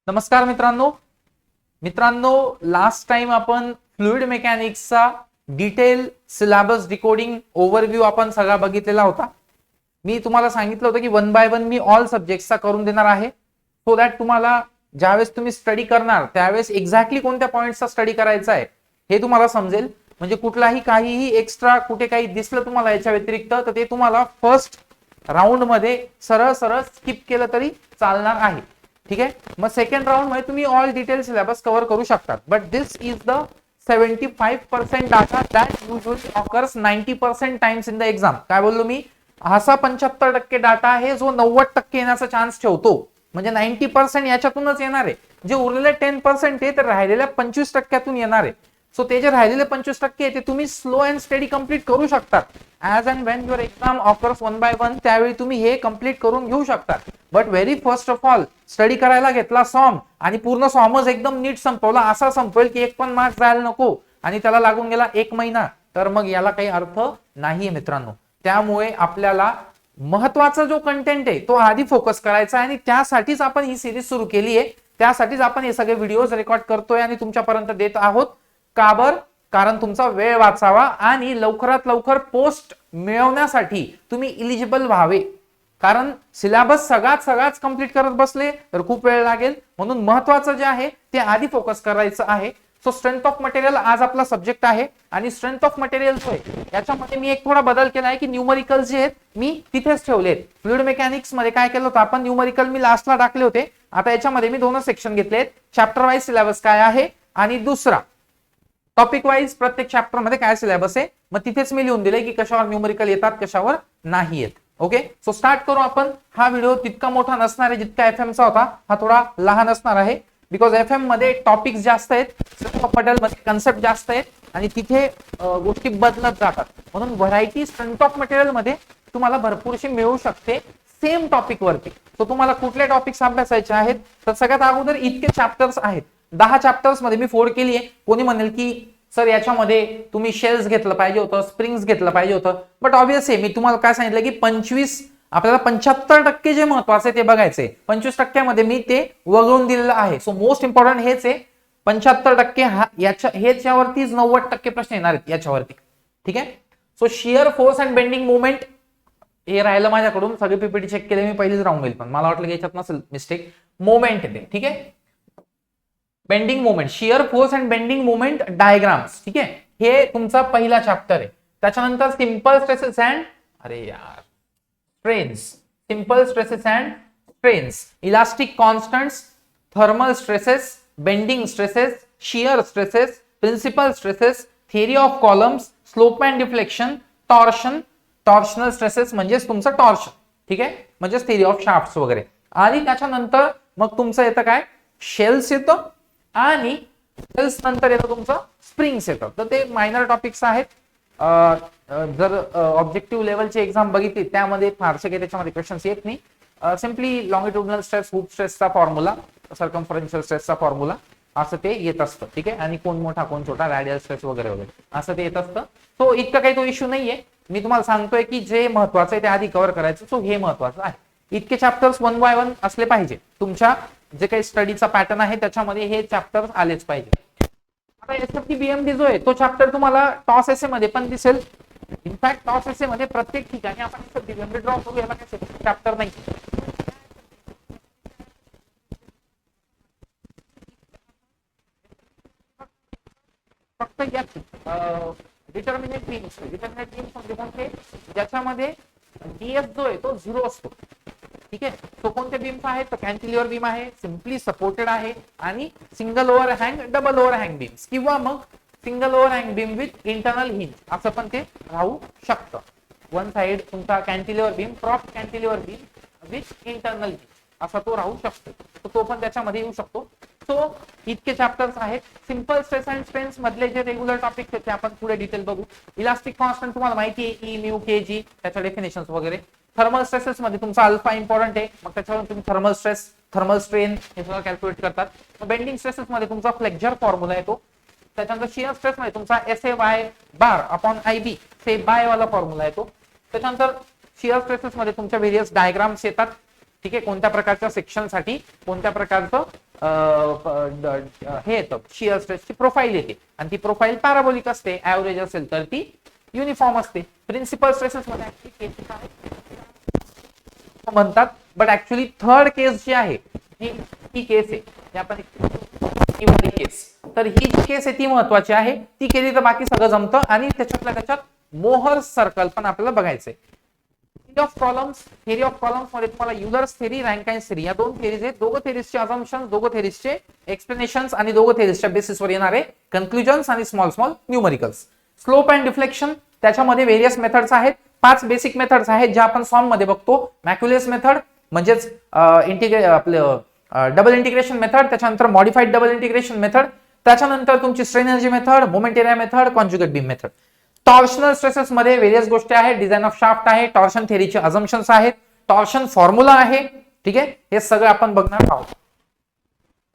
नमस्कार मित्रांनो मित्रांनो लास्ट टाइम आपण फ्लुइड मेकॅनिक्सचा डिटेल सिलेबस डिकोडिंग ओव्हरव्ह्यू आपण सगळा बघितलेला होता. मी तुम्हाला सांगितलं होतं की 1 बाय 1 मी ऑल सब्जेक्ट्सचा करून देणार आहे, सो दॅट तुम्हाला ज्यावेळेस तुम्ही स्टडी करणार त्यावेळेस एक्झॅक्टली कोणत्या पॉइंटचा स्टडी करायचा आहे हे तुम्हाला समजेल. म्हणजे कुठलाही काहीही एक्स्ट्रा कुठे काही दिसलं तुम्हाला याच्या व्यतिरिक्त तर ते तुम्हाला फर्स्ट राऊंड मध्ये सरळ सरळ स्किप केलं तरी चालणार आहे. ठीक आहे, मग सेकंड राऊंड मध्ये तुम्ही ऑल डिटेल सिलेबस कव्हर करू शकता. But this is the 75% data that usually occurs 90% times in the exam. काय बोललो मी? असा 75% डाटा आहे जो 90% येण्याचा चान्स ठेवतो. म्हणजे 90% याच्यातूनच येणार आहे. जे उरलेले 10% आहे ते राहिलेल्या 25%तून येणार आहे. सो ते जे राहिलेले 25% आहे ते तुम्ही स्लो अँड स्टडी कंप्लीट करू शकता. As and when your exam occurs 1 by 1 त्यावेळी तुम्ही हे कंप्लीट करून घेऊ शकता. But very first of all study करायला घेतला सॉम आणि पूर्ण सॉमच एकदम नीट संपवला, असा संपवेल की एक पण मार्क्स जायला नको आणि त्याला लागून गेला 1 महिना, तर मग याला काही अर्थ नाहीये मित्रांनो. त्यामुळे आपल्याला महत्वाचा जो कंटेंट आहे तो आधी फोकस करायचा आहे आणि त्यासाठीच आपण ही सिरीज सुरू केली आहे. त्यासाठीच आपण हे सगळे व्हिडिओज रेकॉर्ड करतोय आणि तुमच्यापर्यंत देत आहोत. का बर? कारण तुमचा वेळ वाचावा आणि लवकरात लवकर पोस्ट मिळवण्यासाठी तुम्ही इलिजिबल व्हावे. कारण सिलेबस सगळाच कंप्लीट करत बसले तर खूप वेळ लागेल. म्हणून महत्वाचं जे आहे ते आधी फोकस करायचं आहे. सो स्ट्रेंथ ऑफ मटेरियल आज आपला सब्जेक्ट आहे आणि स्ट्रेंथ ऑफ मटेरियल जो आहे याच्यामध्ये मी एक थोडा बदल केला आहे की न्यूमरिकल जे आहेत मी तिथेच ठेवले आहेत. फ्लुइड मेकॅनिक्स मध्ये काय केलं होतं आपण, न्यूमरिकल मी लास्टला टाकले होते. आता याच्यामध्ये मी 2 सेक्शन घेतले आहेत. चॅप्टर वाईज सिलेबस काय आहे आणि दुसरा टॉपिक वाईज प्रत्येक चॅप्टर मध्ये काय सिलेबस आहे, मग तिथेच मी लिहून दिले की कशावर न्यूमरिकल येतात कशावर नाही येत. ओके, सो स्टार्ट करू आपण. हा व्हिडिओ तितका मोठा नसणार आहे जितका FM चा होता, हा थोडा लहान असणार आहे. बिकॉज FM मध्ये टॉपिक्स जास्त आहेत, मटेरियल मध्ये कन्सेप्ट जास्त आहेत आणि तिथे गोष्टी बदलत जातात. म्हणून व्हरायटी स्ट्रेंथ ऑफ मटेरियल मध्ये तुम्हाला भरपूरशी मिळू शकते सेम टॉपिक वरती. सो तुम्हाला कुठले टॉपिक्स अभ्यासायचे आहेत तर सगळ्यात अगोदर इतके चॅप्टर्स आहेत. 10 चॅप्टर्स मध्ये मी फोड केली आहे. कोणी म्हणेल की सर याच्यामध्ये तुम्ही शेल्स घेतलं पाहिजे होतं, स्प्रिंग्स घेतलं पाहिजे होतं. बट ऑब्वियस आहे, मी तुम्हाला काय सांगितलं की 25 आपल्याला 75% जे महत्वाचे ते बघायचे, 25% मी ते वगळून दिलेलं आहे. सो मोस्ट इम्पॉर्टंट हेच आहे. 75% ह्याच्यावरतीच 90% प्रश्न येणार आहेत याच्यावरती. ठीक आहे, so shear force and bending movement हे राहिलं माझ्याकडून. सगळे पीपीटी चेक केले मी, पहिलेच राहून गेल पण मला वाटलं की याच्यात नसेल मिस्टेक. मोमेंट येते. ठीक आहे, bending moment, shear force and bending moment diagrams. ठीक आहे, हे तुमचा पहिला चॅप्टर आहे. त्याच्यानंतर simple stresses and strains, simple stresses and strains, elastic constants, thermal stresses, bending stresses, shear stresses, principal stresses, theory of columns, slope and deflection, torsion, torsional stresses म्हणजेच तुमचं torsion. ठीक आहे, म्हणजेच थिअरी ऑफ शाफ्ट्स वगैरे. आणि त्याच्यानंतर मग तुमचं येतं काय, शेल्स येतं आणि शेल्स नंतर येतं तुमचं स्प्रिंग्स येतं. तर ते मायनर टॉपिक्स आहेत. जर ऑब्जेक्टिव्ह लेवलची एक्झाम बघितली त्यामध्ये फारसे काही त्याच्यामध्ये क्वेश्चन्स येत नाही. सिम्पली लॉंगिट्युडनल स्ट्रेस, हुप स्ट्रेसचा फॉर्म्युला, सर्कम्फरन्शियल स्ट्रेसचा फॉर्म्युला असं ते येत असतं. ठीक आहे, आणि कोण मोठा कोण छोटा, रॅडियल स्ट्रेस वगैरे वगैरे असं ते येत असतं. सो इतकं काही तो इश्यू नाहीये. मी तुम्हाला सांगतोय की जे महत्वाचं आहे ते आधी कव्हर करायचं. सो हे महत्वाचं आहे. इतके चॅप्टर्स 1 बाय 1 असले पाहिजे. तुमच्या जे काही स्टडीचा पॅटर्न आहे त्याच्यामध्ये हे चॅप्टर आलेच पाहिजे. आता एसएफटी बीएमडी जो आहे तो चॅप्टर तुम्हाला टॉस एसे मध्ये पण दिसेल. इनफॅक्ट टॉस एसे मध्ये प्रत्येक ठिकाणी आपण एसएफटी बीएमडी ड्रॉ करू, याला काही चॅप्टर नाही. फक्त डिटर्मिनेट बीम्स म्हणजे कोणते, ज्याच्यामध्ये डीएफ जो आहे तो 0 असतो. ठीक आहे, तो कोणते बीम्स आहेत तर कॅन्टिलिव्हर बीम आहे, सिम्पली सपोर्टेड आहे आणि single over hang, double over hang beams किंवा मग single over hang beam width internal hinge असं पण ते राहू शकतं. वन साइड तुमचा cantilever beam, prop cantilever beam width internal hinge असा तो राहू शकतो. तो पण त्याच्यामध्ये येऊ शकतो. सो इतके चॅप्टर्स आहेत. सिंपल स्ट्रेस अँड स्ट्रेन्स मधले जे रेग्युलर टॉपिक्स आहेत ते आपण पुढे डिटेल बघू. इलास्टिक कॉन्स्टंट तुम्हाला माहिती आहे, ई म्यू के जी, त्याच्या डेफिनेशन्स वगैरे. थर्मल स्ट्रेसेस मध्ये तुमचा अल्फा इम्पॉर्टंट आहे, मग त्याच्यावर तुम्ही थर्मल स्ट्रेस, थर्मल स्ट्रेन हे सगळं कॅल्क्युलेट करतात. बेंडिंग स्ट्रेसेस मध्ये तुमचा फ्लेक्चर फॉर्म्युला येतो. त्याच्यानंतर शिअर स्ट्रेस मध्ये तुमचा SAY/IB से बाय वाला फॉर्म्युला येतो. त्याच्यानंतर शिअर स्ट्रेसेस मध्ये तुमच्या व्हेरियस डायग्राम्स येतात. ठीक आहे, कोणत्या प्रकारच्या सेक्शन साठी कोणत्या प्रकारचं हे येतं शिअर स्ट्रेसची प्रोफाईल येते आणि ती प्रोफाईल पॅराबोलिक असते. ऍव्हरेज असेल तर ती युनिफॉर्म असते. प्रिन्सिपल स्ट्रेसेस मध्ये म्हणतात, बट ऍक्च्युली थर्ड केस जी आहे ही केस आहे, हे आपण केस, तर ही जी केस आहे ती महत्वाची आहे. ती केली तर बाकी सगळं जमतं. आणि त्याच्यात मोहर सर्कल पण आपल्याला बघायचंय. थेरी ऑफ कॉलम्स मध्ये तुम्हाला युलर्स थेरी, रँकाइन्स थेरी या दोन थेरीज आहेत. दोघं थेरीजचे अझम्पशन्स, दोघं थेरीजचे एक्सप्लेनेशन्स आणि दोघं थेरीजच्या बेसिसवर येणारे कन्क्लुजन्स आणि small numericals. Slope and deflection त्याच्यामध्ये व्हेरियस मेथड्स आहेत. 5 बेसिक मेथड्स आहेत ज्या आपण सॉम मध्ये बघतो. मॅक्युलस मेथड म्हणजेच आपलं डबल इंटिग्रेशन मेथड, त्याच्यानंतर मॉडिफाईड डबल इंटिग्रेशन मेथड, त्याच्यानंतर तुमची strain energy method, moment area method, conjugate beam method. Torsional stresses मध्ये व्हेरियस गोष्टी आहेत. डिझाइन ऑफ शाफ्ट आहे, टॉर्शन थेरीचे अझम्पशन्स आहेत, टॉर्शन फॉर्म्युला आहे. ठीक आहे, हे सगळं आपण बघणार आहोत.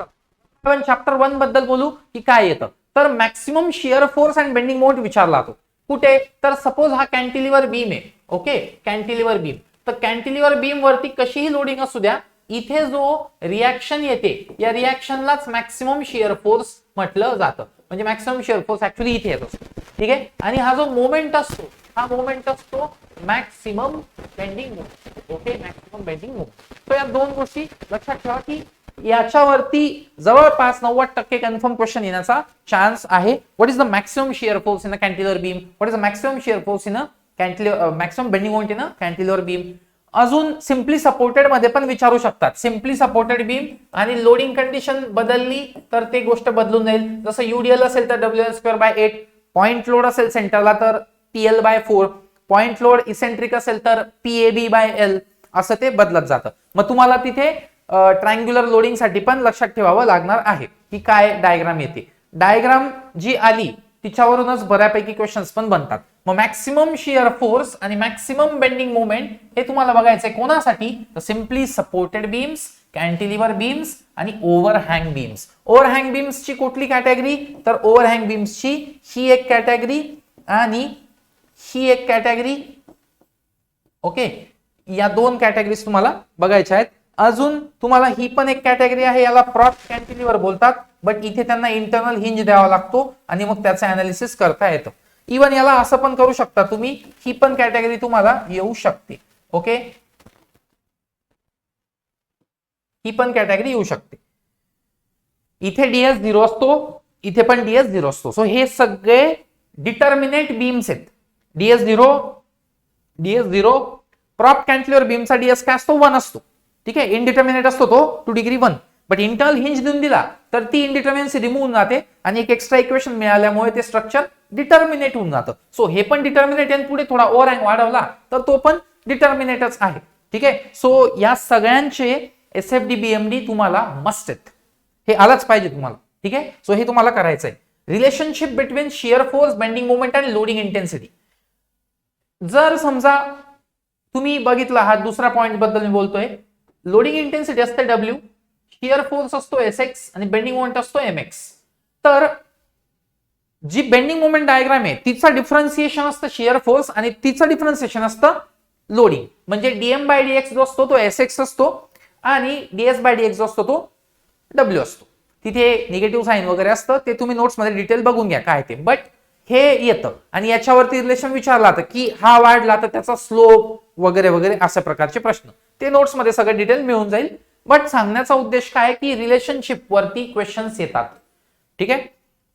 आपण चॅप्टर 1 बद्दल बोलू की काय येतं. तर maximum shear force and bending moment विचारला जातो. कुठे तर सपोज हा कॅन्टिलिव्हर बीम आहे. Okay, cantilever beam. तर कॅन्टिलिव्हर बीम वरती कशीही लोडिंग असू द्या, इथे जो रिॲक्शन येते या रिॲक्शनलाच मॅक्सिमम शिअर फोर्स म्हटलं जातं. म्हणजे मॅक्सिमम शिअर फोर्स ऍक्च्युली इथे येत असतो. ठीक आहे, आणि हा जो मोमेंट असतो हा मोमेंट असतो maximum bending moment. Okay, maximum bending moment. तर या दोन गोष्टी लक्षात ठेवा की याच्यावरती जवळपास 90% कन्फर्म क्वेश्चन येण्याचा चान्स आहे. What is the maximum shear force in a cantilever beam, what is the maximum shear force in a cantilever, maximum bending moment in a cantilever beam. अजून सिम्पली सपोर्टेड मध्ये पण विचारू शकतात. Simply supported beam आणि loading condition बदलली तर ते गोष्ट बदलून जाईल. जसं युडीएल असेल तर WL²/8, पॉइंट लोड असेल सेंटरला तर TL/4, पॉइंट लोड इसेंट्रिक असेल तर PAB/L, असं ते बदलत जातं. मग तुम्हाला तिथे ट्रायंग्युलर लोडिंग साठी पण लक्षात ठेवावं लागणार आहे की काय डायग्राम येते. डायग्राम जी आली तिच्यावरूनच बऱ्यापैकी क्वेश्चन्स पण बनतात. मग मॅक्सिमम शिअर फोर्स आणि मॅक्सिमम बेंडिंग मोमेंट हे तुम्हाला बघायचंय कोणासाठी, तर simply supported beams, cantilever beams आणि ओव्हरहँग बीम्स. ओव्हरहँग बीम्सची कुठली कॅटेगरी, तर ओव्हरहँग बीम्सची ही एक कॅटेगरी आणि ही एक कॅटेगरी. ओके, या दोन कॅटेगरीज तुम्हाला बघायच्या आहेत. अजून तुम्हाला ही पण एक कॅटेगरी आहे, याला प्रॉप कॅन्टिलिव्हर बोलतात, बट इथे त्यांना इंटरनल हिंज द्यावा लागतो आणि मग त्याचं अनालिसिस करता येतं. इवन याला असं पण करू शकता तुम्ही, ही पण कॅटेगरी तुम्हाला येऊ शकते. ओके, ही पण कॅटेगरी येऊ शकते. इथे DS0 असतो, इथे पण DS0 असतो. सो हे सगळे डिटर्मिनेट बीम्स आहेत. DS0 प्रॉप कॅन्टिलिव्हर बीमचा DS काय असतो, 1 असतो. ठीक आहे, इनडिटर्मिनेट असतो तो two degree 1, but internal hinge देऊन दिला तर ती इनडिटर्मिनेन्सी रिमूव्ह होऊन जाते आणि एक एक्स्ट्रा इक्वेशन मिळाल्यामुळे ते स्ट्रक्चर डिटर्मिनेट होऊन जातं. सो हे पण डिटर्मिनेट आणि पुढे थोडा ओव्हरहँग वाढवला तर तो पण डिटर्मिनेटच आहे. ठीक आहे, सो या सगळ्यांचे SFD BMD तुम्हाला मस्ट आहेत, हे आलंच पाहिजे तुम्हाला. ठीक आहे, सो हे तुम्हाला करायचं आहे. Relationship between shear force, bending moment आणि लोडिंग इंटेन्सिटी. जर समजा तुम्ही बघितला, हा दुसरा पॉइंट बद्दल मी बोलतोय, लोडिंग इंटेन्सिटी असते W, शिअर फोर्स असतो SX आणि बेंडिंग मोमेंट असतो MX. तर जी बेंडिंग मोमेंट डायग्राम आहे तिचा डिफरन्सिएशन असतं शिअर फोर्स आणि तिचं डिफरन्सिएशन असतं लोडिंग. म्हणजे dm/dx जो असतो तो SX असतो आणि ds/dx जो असतो तो W असतो. तिथे निगेटिव्ह साईन वगैरे असतं, ते तुम्ही नोट्स मध्ये डिटेल बघून घ्या काय ते. बट हे येतं आणि याच्यावरती रिलेशन विचारला जातं की हा वाढला तर त्याचा स्लोप वगैरे वगैरे अशा प्रकारचे प्रश्न, ते नोट्स मध्ये सगळं डिटेल मिळून जाईल. बट सांगण्याचा उद्देश काय की रिलेशनशिप वरती क्वेश्चन्स येतात. ठीक आहे,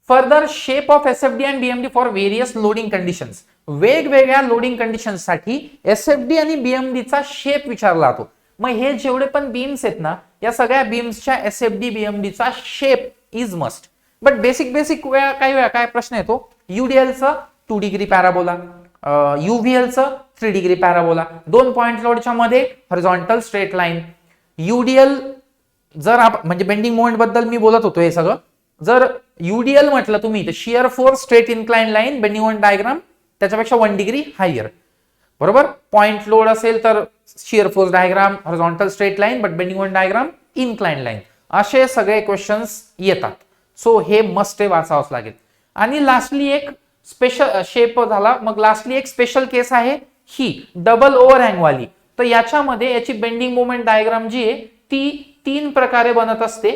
further shape of SFD and BMD for various loading conditions. वेगवेगळ्या लोडिंग कंडिशन्स साठी SFD आणि BMDचा शेप विचारला जातो. मग हे जेवढे पण बीम्स आहेत ना, या सगळ्या बीम्सच्या SFD BMDचा shape is must. But basic काही वेळा काय प्रश्न येतो, UDLचा 2 डिग्री पॅराबोला, UVLचं 3 डिग्री पॅराबोला, 2 पॉइंट लोडच्या मध्ये हॉरिझॉन्टल स्ट्रेट लाईन. UDL जर म्हणजे बेंडिंग मोमेंट बद्दल मी बोलत होतो हे सगळं, जर UDL म्हटलं तुम्ही तर shear force straight incline line, bending moment diagram त्याच्यापेक्षा 1 डिग्री हायर. बरोबर, पॉइंट लोड असेल तर shear force diagram, horizontal straight line, but bending moment diagram incline line. असे सगळे क्वेश्चन्स येतात. सो हे मस्ट वाचावंच लागेल. आणि लास्टली एक स्पेशल शेप झाला, मग लास्टली एक स्पेशल केस आहे ही डबल ओव्हरहँग वाली. तर याच्यामध्ये याची बेंडिंग मोमेंट डायग्राम जी आहे ती 3 प्रकारे बनत असते.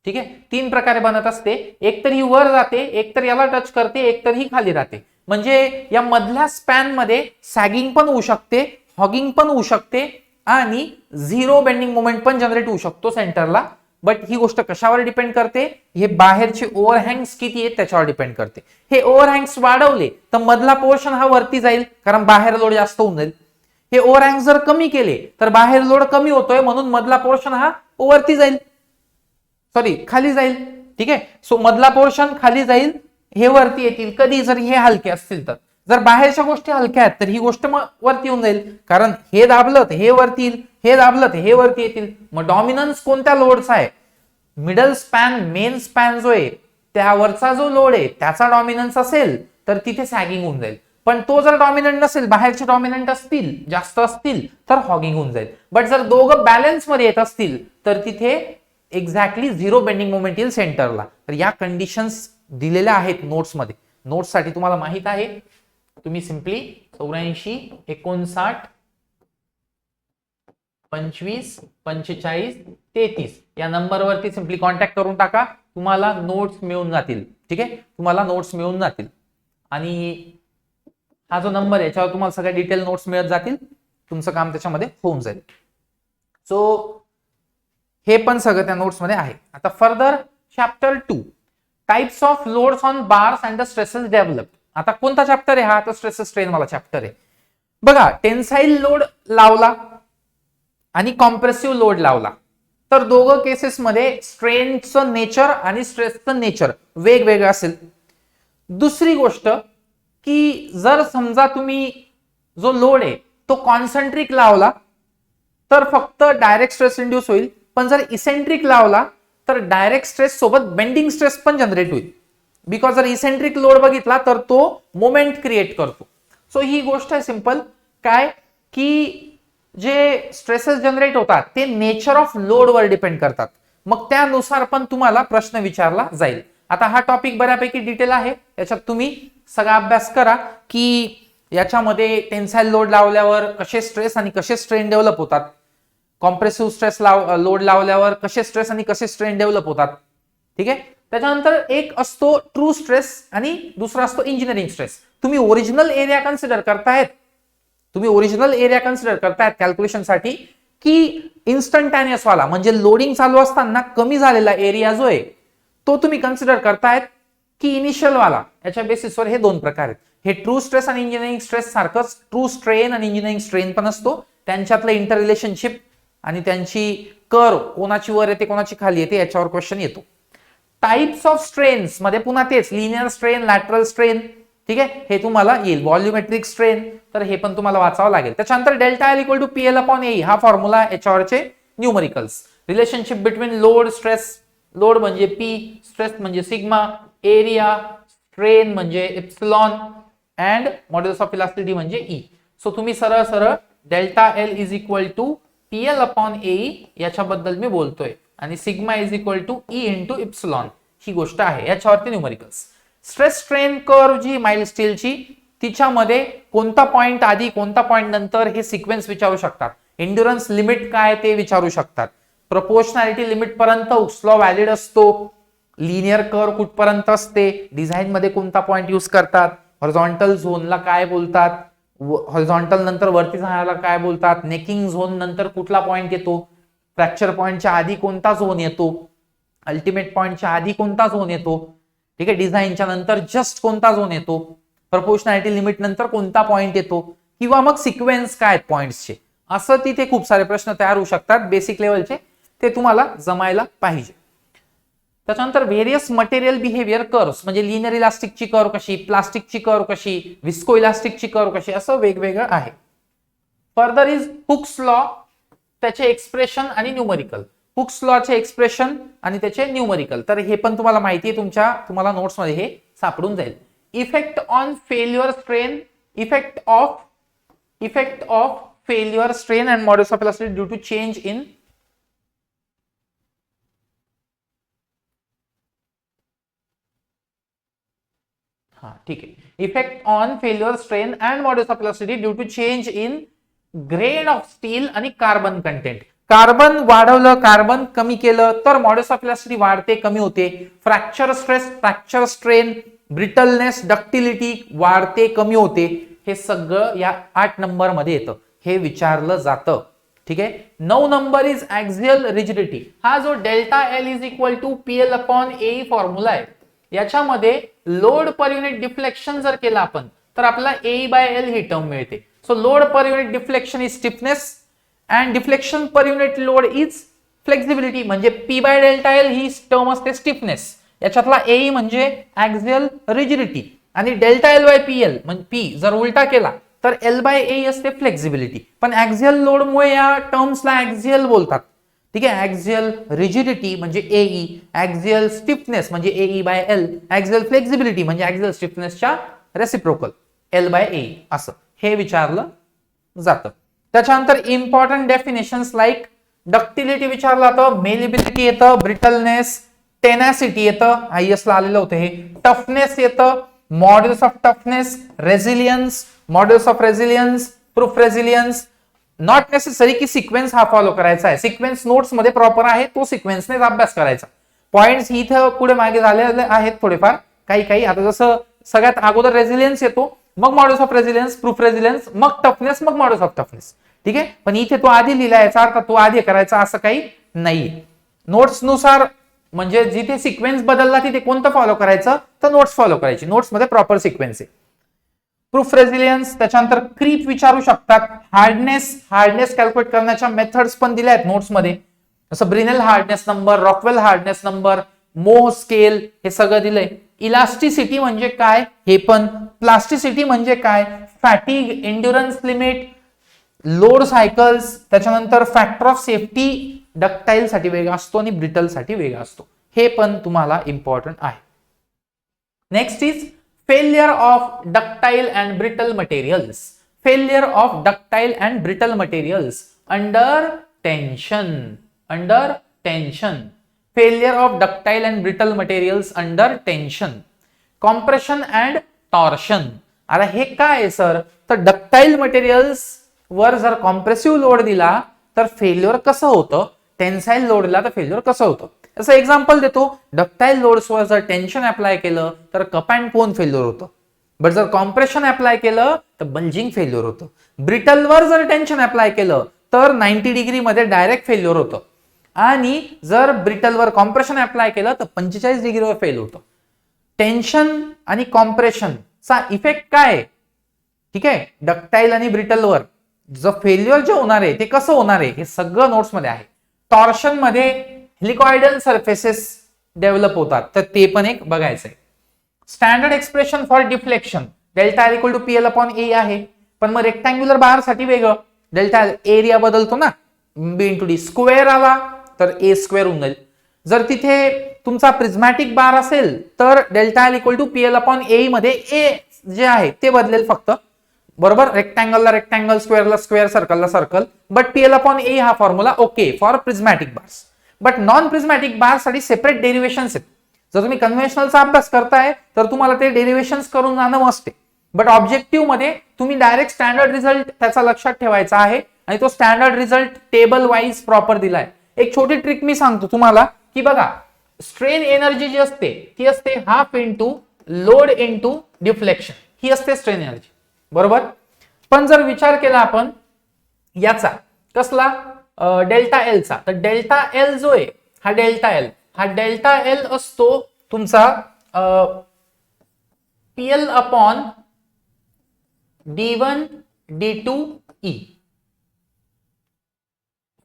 ठीक आहे, 3 प्रकारे बनत असते. एक तर ही वर जाते, एक तर याला टच करते, एक तर ही खाली राहते. म्हणजे या मधल्या स्पॅन मध्ये सॅगिंग पण होऊ शकते, हॉगिंग पण होऊ शकते आणि झिरो बेंडिंग मोमेंट पण जनरेट होऊ शकतो सेंटरला. बट ही गोष्ट कशावर डिपेंड करते, हे बाहेरचे ओव्हरहँग्स किती आहेत त्याच्यावर डिपेंड करते. हे ओव्हरहँग्स वाढवले तर मधला पोर्शन हा वरती जाईल, कारण बाहेर लोड जास्त होऊन जाईल. हे ओव्हरहँग्स जर कमी केले तर बाहेर लोड कमी होतोय, म्हणून मधला पोर्शन हा वरती जाईल, सॉरी खाली जाईल. ठीक आहे, सो मधला पोर्शन खाली जाईल, हे वरती येतील कधी, जर हे हलके असतील तर. जर बाहेरच्या गोष्टी हलक्या आहेत तर ही गोष्ट मग वरती येऊन जाईल, कारण हे दाबलं तर हे वरती येईल, हे दाबलं तर हे वरती येतील. मग डॉमिनन्स कोणत्या लोडचा आहे, मिडल स्पॅन मेन स्पॅन जो आहे त्यावरचा जो लोड आहे त्याचा डॉमिनन्स असेल तर तिथे सॅगिंग होऊन जाईल. पण तो जर डॉमिनंट नसेल, बाहेरचे डॉमिनंट असतील, जास्त असतील, तर हॉगिंग होऊन जाईल. बट जर दोघं बॅलन्स मध्ये येत असतील तर तिथे एक्झॅक्टली झिरो बेंडिंग मोमेंट येईल सेंटरला. तर या कंडिशन्स दिलेल्या आहेत नोट्समध्ये. नोट्ससाठी तुम्हाला माहित आहे, तुम्ही सिम्पली 84 59 25 45 33 या नंबरवरती सिम्पली कॉन्टॅक्ट करून टाका, तुम्हाला नोट्स मिळून जातील. ठीक आहे, तुम्हाला नोट्स मिळून जातील आणि हा जो नंबर आहे याच्यावर तुम्हाला सगळ्या डिटेल नोट्स मिळत जातील, तुमचं काम त्याच्यामध्ये होऊन जाईल. सो हे पण सगळं त्या नोट्स मध्ये आहे. आता further chapter 2 types of loads on bars and the stresses develop. आता कोणता चॅप्टर आहे हा, तर स्ट्रेसेस स्ट्रेन वाला चॅप्टर आहे. बघा, टेन्साईल लोड लावला आणि कॉम्प्रेसिव्ह लोड लावला तर दोघं केसेस मध्ये स्ट्रेनचं नेचर आणि स्ट्रेसचं नेचर वेगवेगळं असेल. दुसरी गोष्ट की जर समजा तुम्ही जो लोड आहे तो कॉन्सन्ट्रिक लावला तर फक्त डायरेक्ट स्ट्रेस इंड्यूस होईल, पण जर इसेंट्रिक लावला तर डायरेक्ट स्ट्रेस सोबत बेंडिंग स्ट्रेस पण जनरेट होईल. बिकॉज जर इसेंट्रिक लोड बघितला तर तो मोमेंट क्रिएट करतो. सो ही गोष्ट आहे सिंपल काय, की जे स्ट्रेसेस जनरेट होतात ते नेचर ऑफ लोड वर डिपेंड करतात. मग त्यानुसार पण तुम्हाला प्रश्न विचारला जाईल. आता हा टॉपिक बऱ्यापैकी डिटेल आहे, याच्यात तुम्ही सगळा अभ्यास करा की याच्यामध्ये टेन्साईल लोड लावल्यावर कसे स्ट्रेस आणि कसे स्ट्रेन डेव्हलप होतात, कॉम्प्रेसिव्ह स्ट्रेस लोड लावल्यावर कसे स्ट्रेस आणि कसे स्ट्रेन डेव्हलप होतात. ठीक आहे, त्याच्यानंतर एक असतो ट्रू स्ट्रेस आणि दुसरा असतो इंजिनिअरिंग स्ट्रेस. तुम्ही ओरिजिनल एरिया कन्सिडर करतायत, कॅल्क्युलेशनसाठी, की इन्स्टंटॅनियस वाला म्हणजे लोडिंग चालू असताना कमी झालेला एरिया जो आहे तो तुम्ही कन्सिडर करतायत, की इनिशियल वाला. याच्या बेसिसवर हे दोन प्रकार आहेत. हे ट्रू स्ट्रेस आणि इंजिनिअरिंग स्ट्रेस सारखंच ट्रू स्ट्रेन आणि इंजिनिअरिंग स्ट्रेन पण असतो, त्यांच्यातलं इंटर रिलेशनशिप आणि त्यांची कर्व कोणाची वर येते कोणाची खाली येते याच्यावर क्वेश्चन येतो. टाइप्स ऑफ स्ट्रेन्स मध्ये पुन्हा तेच लिनियर स्ट्रेन, लॅटरल स्ट्रेन. ठीक आहे, हे तुम्हाला येईल. व्हॉल्युमेट्रिक स्ट्रेन, तर हे पण तुम्हाला वाचावं लागेल. त्याच्यानंतर delta L equal to PL upon A हा फॉर्म्युला, याच्यावरचे numericals. Relationship between load stress, load म्हणजे पी, स्ट्रेस म्हणजे सिग्मा, एरिया, स्ट्रेन म्हणजे epsilon and modulus of elasticity म्हणजे ई. सो तुम्ही सरळ सरळ delta L is equal to PL upon A याच्याबद्दल मी बोलतोय आणि sigma is equal to E into epsilon ही गोष्ट आहे. याच्यावरती न्यूमरिकल्स. स्ट्रेस स्ट्रेन कर्व जी माइल्ड स्टीलची, तिच्यामध्ये कोणता पॉइंट आधी कोणता पॉइंट नंतर हे सिक्वेन्स विचारू शकतात. एंड्युरन्स लिमिट काय ते विचारू शकतात. प्रोपोर्शनॅलिटी लिमिट पर्यंत हुक्स लॉ व्हॅलिड असतो. लिनियर कर्व कुठपर्यंत असते, डिझाईन मध्ये कोणता पॉइंट यूज करतात, हॉरिझॉन्टल झोनला काय बोलतात, हॉरिझॉन्टल नंतर वरती जाण्याला काय बोलतात, नेकिंग झोन नंतर कुठला पॉइंट येतो, फ्रॅक्चर पॉइंटच्या आधी कोणता झोन येतो, अल्टिमेट पॉइंटच्या आधी कोणता झोन येतो. ठीक आहे, डिझाईनच्या नंतर जस्ट कोणता झोन येतो, प्रोपोर्शनॅलिटी लिमिट नंतर कोणता पॉइंट येतो, किंवा मग सिक्वेन्स काय आहेत पॉइंट्सचे. असं तिथे खूप सारे प्रश्न तयार होऊ शकतात बेसिक लेवलचे, ते तुम्हाला जमायला पाहिजे. त्याच्यानंतर व्हेरियस मटेरियल बिहेवियर कर्व्स म्हणजे लिनियर इलास्टिकची कर्व कशी, प्लास्टिकची कर्व कशी, विस्को इलास्टिकची कर्व कशी, असं वेगवेगळं आहे. फर्दर इज हुक्स लॉ, त्याचे एक्सप्रेशन आणि न्यूमरिकल. हुक्स लॉचे एक्सप्रेशन आणि त्याचे न्यूमरिकल, तर हे पण तुम्हाला माहिती आहे, तुम्हाला नोट्स मध्ये हे सापडून जाईल. Effect on failure strain, effect of failure strain and modulus of elasticity due to change in ठीक आहे. Effect on failure strain and modulus of elasticity due to change in grade of steel आणि carbon content. Carbon वाढवलं, carbon कमी केलं तर modulus of elasticity वाढते, कमी होते. Fracture stress, fracture strain, brittleness, ductility वाढते, कमी होते. हे सगळं या 8 नंबर मध्ये येतं, हे विचारलं जातं. ठीक आहे. 9 नंबर इज ऍक्सियल रिजिडिटी. हा जो delta L is equal to PL upon A formula आहे, याच्यामध्ये लोड पर युनिट डिफ्लेक्शन जर केला आपण तर आपल्याला ए बाय एल ही टर्म मिळते. So load per unit deflection is stiffness and deflection per unit load is flexibility. म्हणजे पी बाय डेल्टा एल ही टर्म असते स्टिफनेस, याच्यातला ए म्हणजे ऍक्सियल रिजिडिटी, आणि delta L by P L म्हणजे P जर उलटा केला तर एल बाय ए असते फ्लेक्सिबिलिटी. पण ऍक्सियल लोडमुळे या टर्म्सला ऍक्सियल बोलतात. ठीक आहे. ऍक्सियल रिजिडिटी म्हणजे एई, ऍक्सियल स्टिफनेस म्हणजे एई बाय एल, ऍक्सियल फ्लेक्सिबिलिटी म्हणजे ऍक्सियल स्टिफनेसच्या रेसिप्रोकल एल बाय ए, असं हे विचारलं जातं. त्याच्यानंतर इम्पॉर्टंट डेफिनेशन्स लाईक डक्टिलिटी विचारलं जातं, मेलिबिलिटी येतं, ब्रिटलनेस, टेनॅसिटी येतं, आयएस ला आलेलं होतं हे, टफनेस येतं, modulus of toughness, resilience, modulus of resilience, proof resilience. Not necessary की सिक्वेन्स हा फॉलो करायचा आहे, सिक्वेन्स नोट्स मध्ये प्रॉपर आहे, तो सिक्वेन्सनेच अभ्यास करायचा. पॉइंट्स इथं पुढे मागे झालेले आहेत थोडेफार काही. आता जसं सगळ्यात अगोदर रेझिलियन्स येतो, मग modulus of resilience, proof resilience, मग टफनेस, मग मॉड्युलस ऑफ टफनेस. ठीक आहे. पण इथे तो आधी लिहिला, याचा अर्थ तो आधी करायचा असं काही नाही. नोट्स नुसार म्हणजे जिथे सिक्वेन्स बदलला तिथे कोणतं फॉलो करायचं, तर नोट्स फॉलो करायची, नोट्स मध्ये प्रॉपर सिक्वेन्स आहे. प्रूफ रेझिलियन्स, त्याच्यानंतर क्रीप विचारू शकतात. हार्डनेस कॅल्क्युलेट करण्याच्या मेथड्स पण दिल्या आहेत नोट्स मध्ये, जसं Brinell hardness number, Rockwell hardness number, मोह स्केल, हे सगळं दिलंय. इलास्टिसिटी म्हणजे काय हे पण, प्लास्टिसिटी म्हणजे काय, fatigue, endurance limit, load cycles, त्याच्यानंतर फॅक्टर ऑफ सेफ्टी डक्टाईल साठी वेगळा असतो आणि ब्रिटल साठी वेगळा असतो, हे पण तुम्हाला इम्पॉर्टंट आहे. Next is failure of ductile and brittle materials. Failure of ductile and brittle materials under tension. Under tension. Failure of ductile and brittle materials under tension. Compression and torsion. आता हे काय आहे सर, तर ductile materials वर जर compressive load दिला तर failure कसं होतं, टेन्साईल लोड दिला तर फेल्युअर कसं होतं. असं एक्झाम्पल देतो, डक्टाईल लोड्सवर जर टेन्शन अप्लाय केलं तर कप अँड कोन फेल्युअर होतं, बट जर कॉम्प्रेशन अप्लाय केलं तर बल्जिंग फेल्युअर होतं. ब्रिटलवर जर टेन्शन अप्लाय केलं तर 90 डिग्री मध्ये डायरेक्ट फेल्युअर होतं, आणि जर ब्रिटलवर कॉम्प्रेशन अप्लाय केलं तर 45 डिग्रीवर फेल होतं. टेन्शन आणि कॉम्प्रेशनचा इफेक्ट काय आहे, ठीक आहे, डक्टाईल आणि ब्रिटलवर जर फेल्युअर जे होणार आहे ते कसं होणार आहे हे सगळं नोट्स मध्ये आहे. टॉर्शन मध्ये हेलिकॉइडल सरफेसेस डेव्हलप होतात, तर ते पण एक बघायचंय. Standard expression for deflection delta L equal to PL upon A आहे, पण मग रेक्टँग्युलर बार साठी वेगळं, डेल्टा एरिया बदलतो ना, बी इंटू डी. स्क्वेअर आला तर ए स्क्वेअर होऊन जाईल. जर तिथे तुमचा प्रिझमॅटिक बार असेल तर delta L equal to PL upon A मध्ये ए जे आहे ते बदलेल फक्त, बरोबर. रेक्टँगलला रेक्टँगल, स्क्वेअरला स्क्वेअर, सर्कलला circle, but PL upon A हा formula okay for prismatic bars. But non prismatic bar साठी सेपरेट डेरिव्हेशन्स आहेत. जर तुम्ही कन्व्हेन्शनलचा अभ्यास करताय तर तुम्हाला ते डेरिव्हेशन्स करून जाणं मस्त आहे, बट ऑब्जेक्टिव्ह मध्ये तुम्ही डायरेक्ट स्टँडर्ड रिझल्ट त्याचा लक्षात ठेवायचा आहे, आणि तो standard result table wise proper दिलाय. एक छोटी ट्रिक मी सांगतो तुम्हाला की बघा, स्ट्रेन एनर्जी जी असते ती असते half into load into deflection, ही असते स्ट्रेन एनर्जी, बरोबर. पण जर विचार केला आपण याचा कसला, डेल्टा एल चा, तर डेल्टा एल जो आहे हा डेल्टा एल असतो तुमचा PL upon D1 D2 E,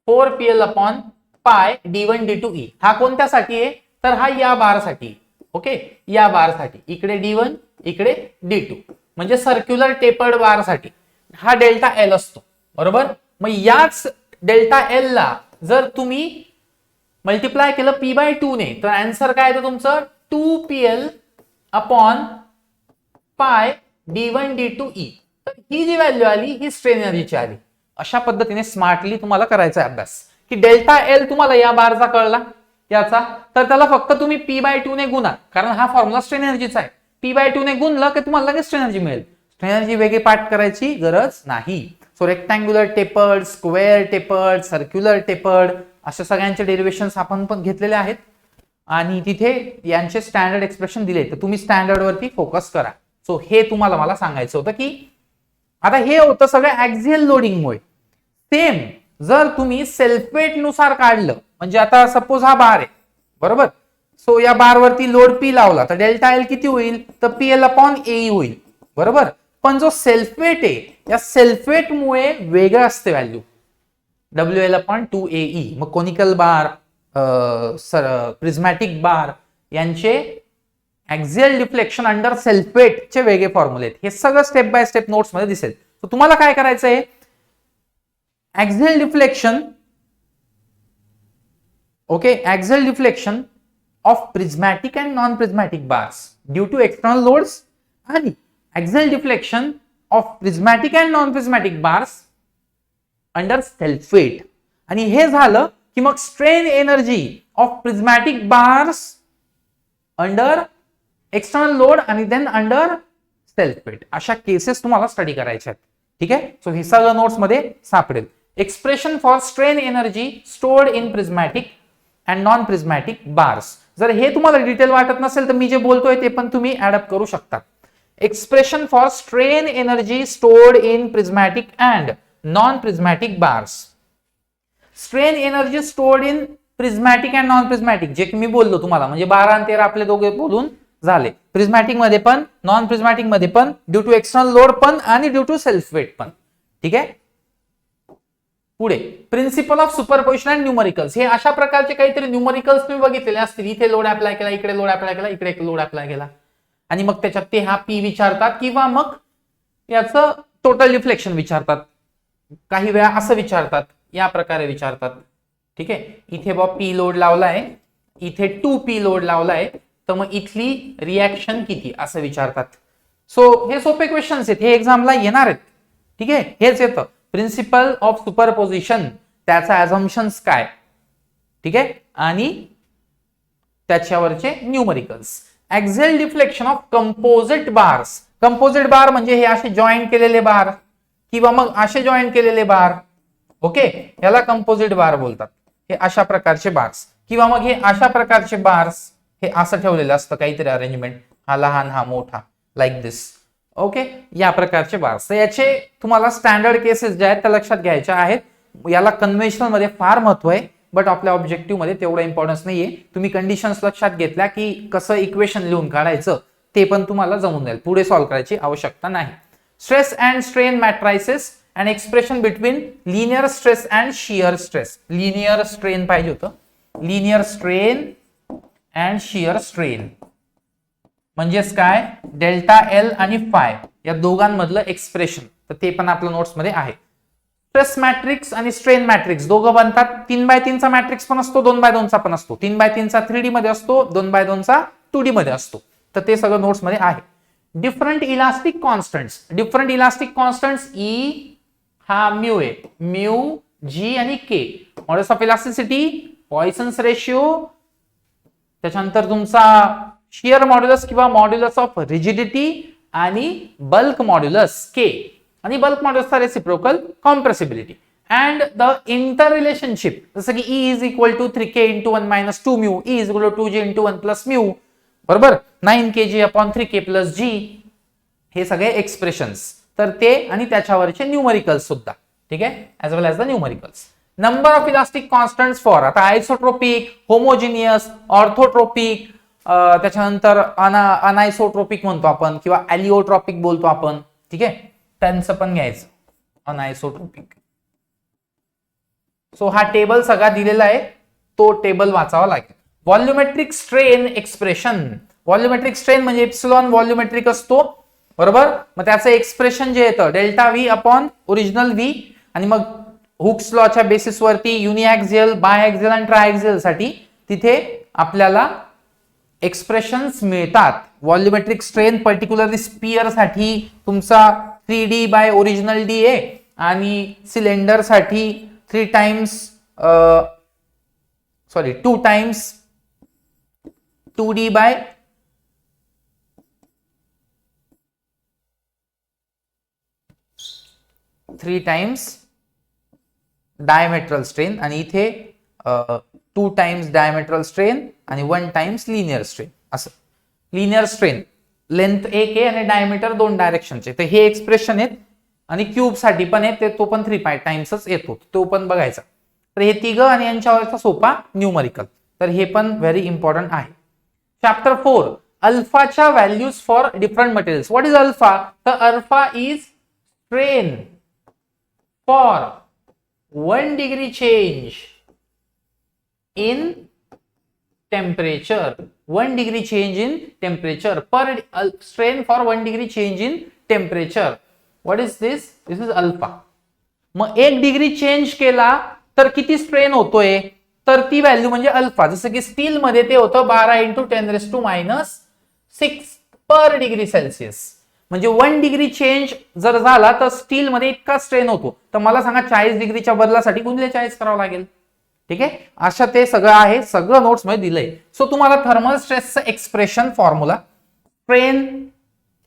4PL upon pi D1 D2 E. हा कोणत्यासाठी आहे, तर हा या बार साठी, ओके, या बार साठी, इकडे D1 इकडे D2, म्हणजे सर्क्युलर टेपर्ड बार साठी हा डेल्टा एल असतो, बरोबर. मग याच डेल्टा एल ला जर तुम्ही मल्टिप्लाय केलं पी बाय 2 ने, तर आन्सर काय येतं तुमचं 2PL upon pi D1 D2 E. तर ही जी व्हॅल्यू आली ही स्ट्रेन एनर्जीची आली. अशा पद्धतीने स्मार्टली तुम्हाला करायचा अभ्यास की डेल्टा एल तुम्हाला या बारचा कळला याचा, तर त्याला फक्त तुम्ही पी बाय 2 ने गुणा, कारण हा फॉर्म्युला स्ट्रेन एनर्जीचा आहे. पी बाय 2 ने गुणलं की तुम्हाला लगेच स्ट्रेन एनर्जी मिळेल. स्ट्रेन एनर्जी वेगळी पाठ करायची गरज नाही. So rectangular tapered, square tapered, circular tapered अशा सगळ्यांचे डेरिव्हेशन्स आपण पण घेतलेले आहेत आणि तिथे यांचे स्टँडर्ड एक्सप्रेशन दिले, तर तुम्ही स्टँडर्ड वरती फोकस करा. सो हे तुम्हाला मला सांगायचं होतं की आता हे होतं सगळं ऍक्झियल लोडिंगमुळे. सेम जर तुम्ही सेल्फवेट नुसार काढलं, म्हणजे आता सपोज हा बार आहे बरोबर, सो या बार वरती लोड पी लावला तर डेल्टा एल किती होईल, तर पी एल अपॉन ए होईल बरोबर. पण जो सेल्फवेट आहे या सेल्फवेटमुळे वेगळं असते value W L upon 2AE. मग कोनिकल बार, प्रिझमॅटिक बार यांचे ऍक्झियल डिफ्लेक्शन अंडर सेल्फवेटचे वेगळे फॉर्म्युले आहेत. हे सगळं स्टेप बाय स्टेप नोट्स मध्ये दिसेल. तर तुम्हाला काय करायचं आहे, axial deflection, okay, axial deflection of prismatic and non prismatic bars due to external loads आणि axial deflection of prismatic and non prismatic bars under self weight. आणि हे झालं की मग strain energy of prismatic bars under external load आणि then under self weight. अशा cases तुम्हाला study करायच्या आहेत. ठीक आहे. सो हे सगळं नोट्स मध्ये सापडेल. Expression for strain energy stored in prismatic and non prismatic bars. जर हे तुम्हाला डिटेल वाटत नसेल तर मी जे बोलतोय ते पण तुम्ही ऍडअप करू शकता. Expression for strain energy stored in prismatic and non prismatic bars. Strain energy stored in prismatic and non prismatic, जे की मी बोललो तुम्हाला, म्हणजे 12 आणि 13 आपले दोघे बोलून झाले. प्रिझमॅटिक मध्ये पण नॉन प्रिझमॅटिक मध्ये पण, ड्यू टू एक्सटर्नल लोड पण आणि ड्यू टू सेल्फ वेट पण. ठीक आहे. पुढे principle of superposition and numericals. हे अशा प्रकारचे काहीतरी न्यूमरिकल्स तुम्ही बघितलेले असतील. इथे लोड अप्लाय केला, इकडे लोड अप्लाय केला, इकडे एक लोड अप्लाय केला आणि मग त्याच्यात ते हा पी विचारतात किंवा मग याचं टोटल डिफ्लेक्शन विचारतात. काही वेळा असं विचारतात, या प्रकारे विचारतात. ठीक आहे. इथे बॉ पी लोड लावलाय, इथे 2p लोड लावलाय, तर मग इथली रिॲक्शन किती असं विचारतात. सो हे सोपे क्वेश्चन्स आहेत, हे एक्झामला येणार आहेत. ठीक आहे. हेच येतं प्रिन्सिपल ऑफ सुपरपोजिशन, त्याचा अझम्पशन्स काय, ठीक आहे, आणि त्याच्यावरचे numericals. Axial deflection of composite bars. Composite bar म्हणजे हे असे जॉईन केलेले बार किंवा मग असे जॉईन केलेले बार. ओके, याला कंपोजिट बार बोलतात. हे अशा प्रकारचे बार्स किंवा मग हे अशा प्रकारचे बार्स, हे असं ठेवलेलं असतं काहीतरी अरेंजमेंट, हा लहान हा मोठा, लाईक दिस. ओके, या प्रकारचे बार्स. तर याचे तुम्हाला स्टँडर्ड केसेस जे आहेत त्या लक्षात घ्यायच्या आहेत. याला कन्व्हेन्शनल मध्ये फार महत्व आहे, बट आपल्या ऑब्जेक्टिव्ह मध्ये तेवढा इम्पॉर्टन्स नाहीये. तुम्ही कंडिशन्स लक्षात घेतल्या की कसं इक्वेशन लिहून काढायचं ते पण तुम्हाला जमून जाईल. पुढे सॉल्व्ह करायची आवश्यकता नाही. Stress and strain मॅट्रायसिस and expression between linear stress and shear stress. Linear strain पाहिजे होतं, linear strain and shear strain म्हणजेच काय, डेल्टा एल आणि फाय या दोघांमधलं एक्सप्रेशन. तर ते पण आपल्या नोट्स मध्ये आहे. स्ट्रेस मॅट्रिक्स आणि स्ट्रेन मॅट्रिक्स दोघं बनतात. 3x3 चा मॅट्रिक्स पण असतो, 2x2 चा पण असतो. 3x3 चा 3D मध्ये असतो, 2x2 चा 2D मध्ये असतो. तर ते सगळं नोट्स मध्ये आहे. Different elastic constants. Different elastic constants E हा म्यू आहे, म्यू, जी आणि K. Modulus of elasticity, Poisson's ratio, त्याच्यानंतर तुमचा शियर मॉड्युलस किंवा मॉड्युलस ऑफ रिजिडिटी आणि बल्क मॉड्युलस के आणि बल्क मॉड्युलसचा reciprocal compressibility. And the inter relationship, जसं की E is equal to 3k into 1 minus 2 mu, E is equal to 2g into 1 plus mu, बरोबर, 9kg upon 3k plus g. हे सगळे expressions. तर ते आणि त्याच्यावरचे न्यूमरिकल्स सुद्धा. ठीक आहे, as well as the numericals. Number of elastic constants for, आता आयसोट्रोपिक, होमोजिनियस, ऑर्थोट्रोपिक, त्याच्यानंतर अनायसोट्रोपिक म्हणतो आपण किंवा एलिओट्रॉपिक बोलतो आपण. ठीक आहे, त्यांचं पण घ्यायचं अनायसोट्रोपिक. सो हा टेबल सगळा दिलेला आहे, तो टेबल वाचावा लागेल. व्हॉल्युमेट्रिक स्ट्रेन एक्सप्रेशन. व्हॉल्युमेट्रिक स्ट्रेन म्हणजे एप्सिलॉन व्हॉल्युमेट्रिक असतो, बरोबर. मग त्याचं एक्सप्रेशन जे येतं delta V upon original V, आणि मग हुक्स लॉच्या बेसिसवरती युनिॲक्सियल, बायॲक्सियल आणि ट्रायॲक्सियल साठी तिथे आपल्याला एक्सप्रेशन्स मिळतात. व्हॉल्युमेट्रिक स्ट्रेन पर्टिक्युलरली स्पियर साठी तुमचा 3D बाय ओरिजिनल डी आहे आणि सिलेंडर साठी 2 times 2D by 3 times diametral strain आणि इथे 2 टाइम्स डायमेट्रल स्ट्रेन आणि 1 टाइम्स लिनियर स्ट्रेन. असं लिनियर स्ट्रेन लेंथ 1 आहे आणि डायमीटर 2 डायरेक्शनचे. तर हे एक्सप्रेशन आहेत आणि क्यूब साठी पण आहे, तो पण 3 टाइम्सच येतो, तो पण बघायचा. तर हे तिघं आणि यांच्यावरचा सोपा न्यूमरिकल. तर हे पण व्हेरी इम्पॉर्टंट आहे. चॅप्टर 4 अल्फाच्या values for different materials. What is alpha? तर alpha is strain for 1 degree change in temperature. 1 degree change in temperature per strain for 1 degree change in temperature. What is this? This is alpha. मग 1 degree change केला तर किती strain होतोय? तर ती value म्हणजे alpha. जसं की स्टील मध्ये ते होतं 12 × 10⁻⁶ पर डिग्री सेल्सिअस. म्हणजे 1 डिग्री चेंज जर झाला तर स्टील मध्ये इतका स्ट्रेन होतो. तर मला सांगा 40 डिग्रीच्या बदलासाठी गुणिले 40 करावं लागेल. ठीक आहे, अशा ते सगळं आहे, सगळं नोट्स मध्ये दिलंय. सो तुम्हाला थर्मल स्ट्रेसचं एक्सप्रेशन फॉर्म्युला,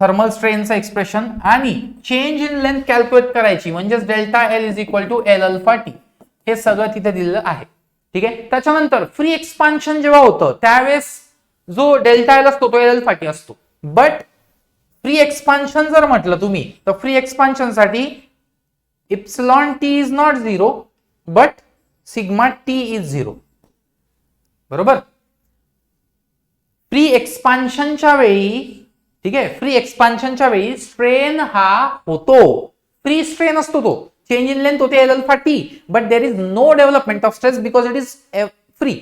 थर्मल स्ट्रेनचं एक्सप्रेशन आणि चेंज इन लेंथ कॅल्क्युलेट करायची, म्हणजेच delta L is equal to L alpha T. हे सगळं तिथे दिलेलं आहे. ठीक आहे, त्याच्यानंतर फ्री एक्सपान्शन जेव्हा होतं त्यावेळेस जो डेल्टा एल असतो तो एल अल्फा टी असतो. बट फ्री एक्सपान्शन जर म्हटलं तुम्ही तर फ्री एक्सपान्शन साठी epsilon T is not 0 but sigma T is 0. बरोबर. फ्री एक्सपान्शनच्या वेळी, ठीक आहे, फ्री एक्सपान्शनच्या वेळी स्ट्रेन हा होतो, फ्री स्ट्रेन असतो तो, चेंज इन लेंथ होते L alpha T, but there is no development of stress because it is free.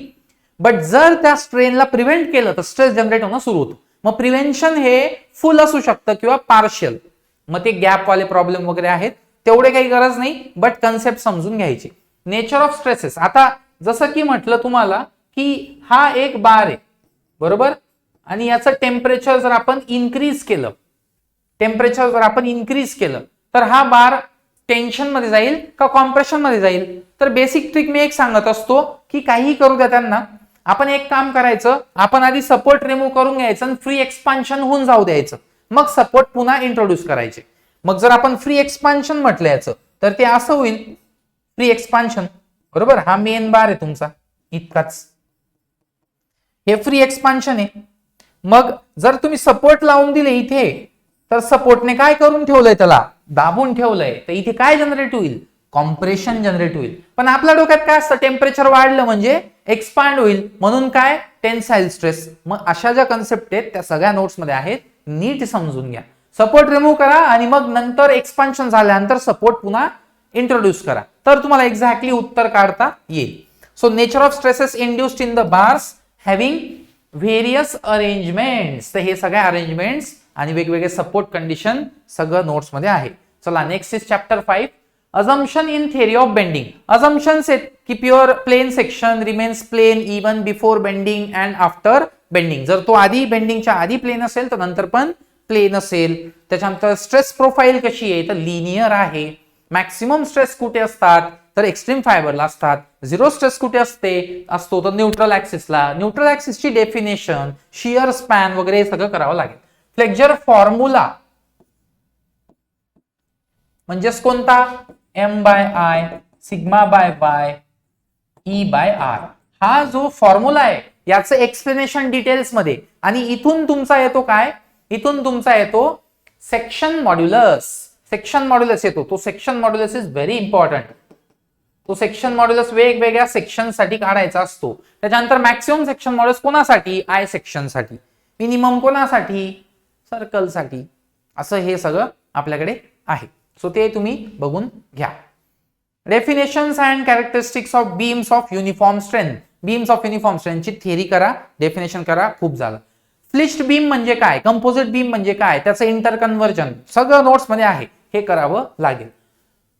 But जर त्या स्ट्रेनला प्रिव्हेंट केलं तर स्ट्रेस जनरेट होणं सुरू होतं. मग प्रिव्हेन्शन हे फुल असू शकतं किंवा पार्शियल. मग ते गॅप वाले प्रॉब्लेम वगैरे आहेत, तेवढे काही गरज नाही, बट कन्सेप्ट समजून घ्यायची. Nature of stresses. आता जसं की म्हटलं तुम्हाला की हा एक बार आहे, बरोबर, आणि याचं टेम्परेचर जर आपण इन्क्रीज केलं, तर हा बार टेन्शन मध्ये जाईल का कॉम्प्रेशन मध्ये जाईल? तर बेसिक ट्रिक मी एक सांगत असतो की काही करू द्या त्यांना, आपण एक काम करायचं, आपण आधी सपोर्ट रिमूव्ह करून घ्यायचं आणि फ्री एक्सपान्शन होऊन जाऊ द्यायचं, मग सपोर्ट पुन्हा इंट्रोड्यूस करायचे. मग जर आपण फ्री एक्सपान्शन म्हटलं याचं तर ते असं होईल, फ्री एक्सपान्शन, बरोबर, हा मेन बार आहे तुमचा इतकाच, हे फ्री एक्सपान्शन आहे. मग जर तुम्ही सपोर्ट लावून दिले इथे तर सपोर्टने काय करून ठेवलंय, त्याला दाबून ठेवलंय, तर इथे काय जनरेट होईल? कॉम्प्रेशन जनरेट होईल. पण आपल्या डोक्यात काय असतं, टेम्परेचर वाढलं म्हणजे एक्सपांड होईल, म्हणून काय? Tensile stress. मग अशा ज्या कन्सेप्ट आहेत त्या सगळ्या नोट्स मध्ये आहेत, नीट समजून घ्या. सपोर्ट रिमूव्ह करा आणि मग नंतर एक्सपान्शन झाल्यानंतर सपोर्ट पुन्हा इंट्रोड्यूस करा, तर तुम्हाला एक्झॅक्टली उत्तर काढता येईल. So nature of stresses induced in the bars having various arrangements. तर हे सगळे अरेंजमेंट्स आणि वेगवेगळे सपोर्ट कंडिशन सगळं नोट्स मध्ये आहे. चला next is chapter 5 assumption in theory of bending. Assumptions आहेत की pure plane section remains plane even before bending and after bending. जर तो आधी बेंडिंगच्या आधी प्लेन असेल तर नंतर पण प्लेन असेल. त्याच्यानंतर स्ट्रेस प्रोफाईल कशी आहे तर लिनियर आहे. मॅक्सिमम स्ट्रेस कुठे असतात तर एक्स्ट्रीम फायबरला असतात. झिरो स्ट्रेस कुठे असतो तर न्यूट्रल ऍक्सिसला. न्यूट्रल ऍक्सिसची डेफिनेशन, शियर स्पॅन वगैरे सगळं करावं लागेल. फ्लेक्चर फॉर्म्युला म्हणजेच कोणता? M/I σ/y E/R. हा जो फॉर्म्युला आहे याचं एक्सप्लेनेशन डिटेल्स मध्ये. आणि इथून तुमचा येतो काय? इथून तुमचा येतो सेक्शन मॉड्युलस. सेक्शन मॉड्युलस येतो. तो section modulus is very important. तो सेक्शन मॉड्युलस वेगवेगळ्या सेक्शन साठी काढायचा असतो. त्याच्यानंतर मॅक्सिमम सेक्शन मॉड्युलस कोणासाठी? आय सेक्शन साठी. मिनिमम कोणासाठी? सर्कल साठी. असं हे सगळं आपल्याकडे आहे. सो ते तुम्ही बघून घ्या. Definitions and characteristics of beams of uniform strength. Beams of uniform स्ट्रेंथची थेरी करा, डेफिनेशन करा, खूप झालं. फ्लिच्ड बीम म्हणजे काय? कंपोजिट बीम म्हणजे काय? त्याचं इंटर कन्व्हर्जन सगळं नोट्स मध्ये आहे, हे करावं लागेल.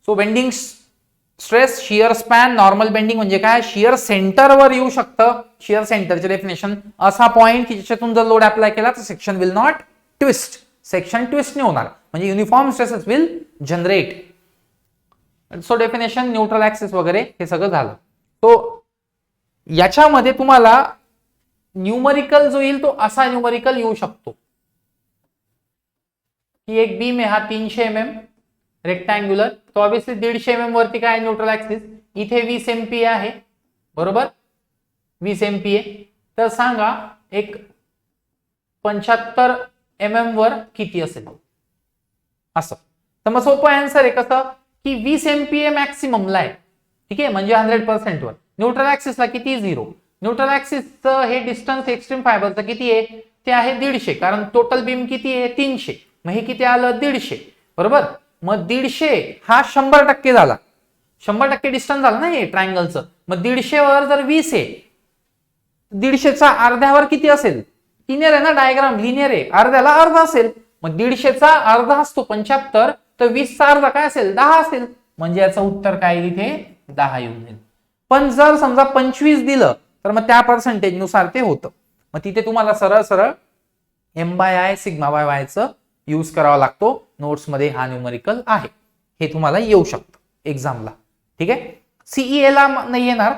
So bending stress, shear span, normal bending म्हणजे काय? शियर सेंटरवर येऊ शकतं. शियर सेंटरचे डेफिनेशन असा पॉइंट की ज्याच्यातून जर लोड अप्लाय केला तर section will not twist. Section twist नाही होणार, म्हणजे uniform stresses will generate. So definition, neutral axis वगैरे हे सगळं झालं. तो याच्यामध्ये तुम्हाला न्यूमरिकल जो येईल तो असा न्यूमरिकल येऊ शकतो की एक बीम आहे हा 300 mm रेक्टँग्युलर, तो ऑब्विसली 150 mm वरती काय न्यूट्रल ऍक्सिस, इथे 20 MPa आहे, बरोबर 20 MPa. तर सांगा एक 75 mm वर किती असेल असं. तर मग सोपं आन्सर आहे कसं की 20 MPa मॅक्सिममला आहे, ठीक आहे, म्हणजे 100% वर. न्यूट्रल ऍक्सिसला किती 0. न्यूट्रल ऍक्सिसचं हे डिस्टन्स एक्स्ट्रीम फायबरचं किती आहे, ते आहे 150, कारण टोटल बीम किती आहे 300, मग हे किती आलं 150, बरोबर. मग 150 हा 100% झाला, 100% डिस्टन्स झाला ना हे ट्रायंगलचं. मग 150 वर जर 20 आहे, 150चा अर्ध्यावर किती असेल, लिनियर आहे ना डायग्राम, लिनियर आहे, अर्ध्याला अर्धा असेल. मग 150चा अर्धा असतो 75, तर 20चा अर्धा काय असेल 10 असेल, म्हणजे याचं उत्तर काय येईल इथे 10 येऊन जाईल. पण जर समजा 25 दिलं तर मग त्या पर्सेंटेज नुसार ते होतं. मग तिथे तुम्हाला सरळ सरळ m/i σy चं यूज करावा लागतो. नोट्स मध्ये हा न्यूमरिकल आहे, हे तुम्हाला येऊ शकतं एक्झामला, ठीक आहे. सीईए ला नाही येणार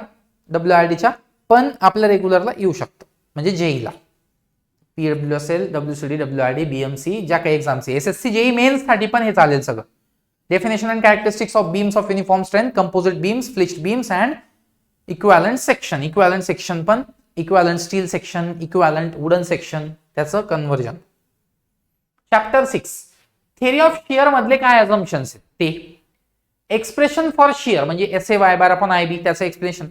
WRD च्या, पण आपल्या रेग्युलरला येऊ शकतं, म्हणजे जेईला PWSL, WCD, WRD, BMC ज्या काही एक्झामची, SSC JEE मेन्स साठी पण हे चालेल सगळं. Definition and characteristics of beams of uniform strength, composite beams, flitched beams and equivalent section. Equivalent section पण equivalent steel section, equivalent wooden section, त्याचं conversion. Chapter 6 theory of shear मधले काय अझम्पशन्स आहेत ते. एक्सप्रेशन फॉर शियर म्हणजे SAY/IB त्याचं explanation.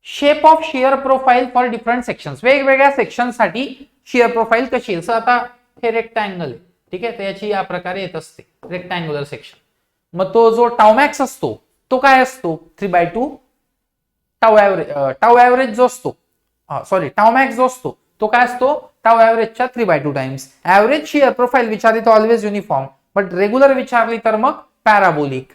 Shape of shear profile for different sections, वेगवेगळ्या section साठी शियर प्रोफाईल कशी आहे. आता हे रेक्टँगल आहे, ठीक आहे, तर याची या प्रकारे येत असते रेक्टँग्युलर सेक्शन. मग तो जो टाउमॅक्स असतो तो काय असतो 3/2 टाउ ॲव्हरेज जो असतो, सॉरी टाउमॅक्स जो असतो तो काय असतो टाउ ॲव्हरेजच्या 3/2 टाइम्स. ॲव्हरेज शियर प्रोफाईल विचारली तर ऑलवेज युनिफॉर्म, बट रेग्युलर विचारली तर मग parabolic.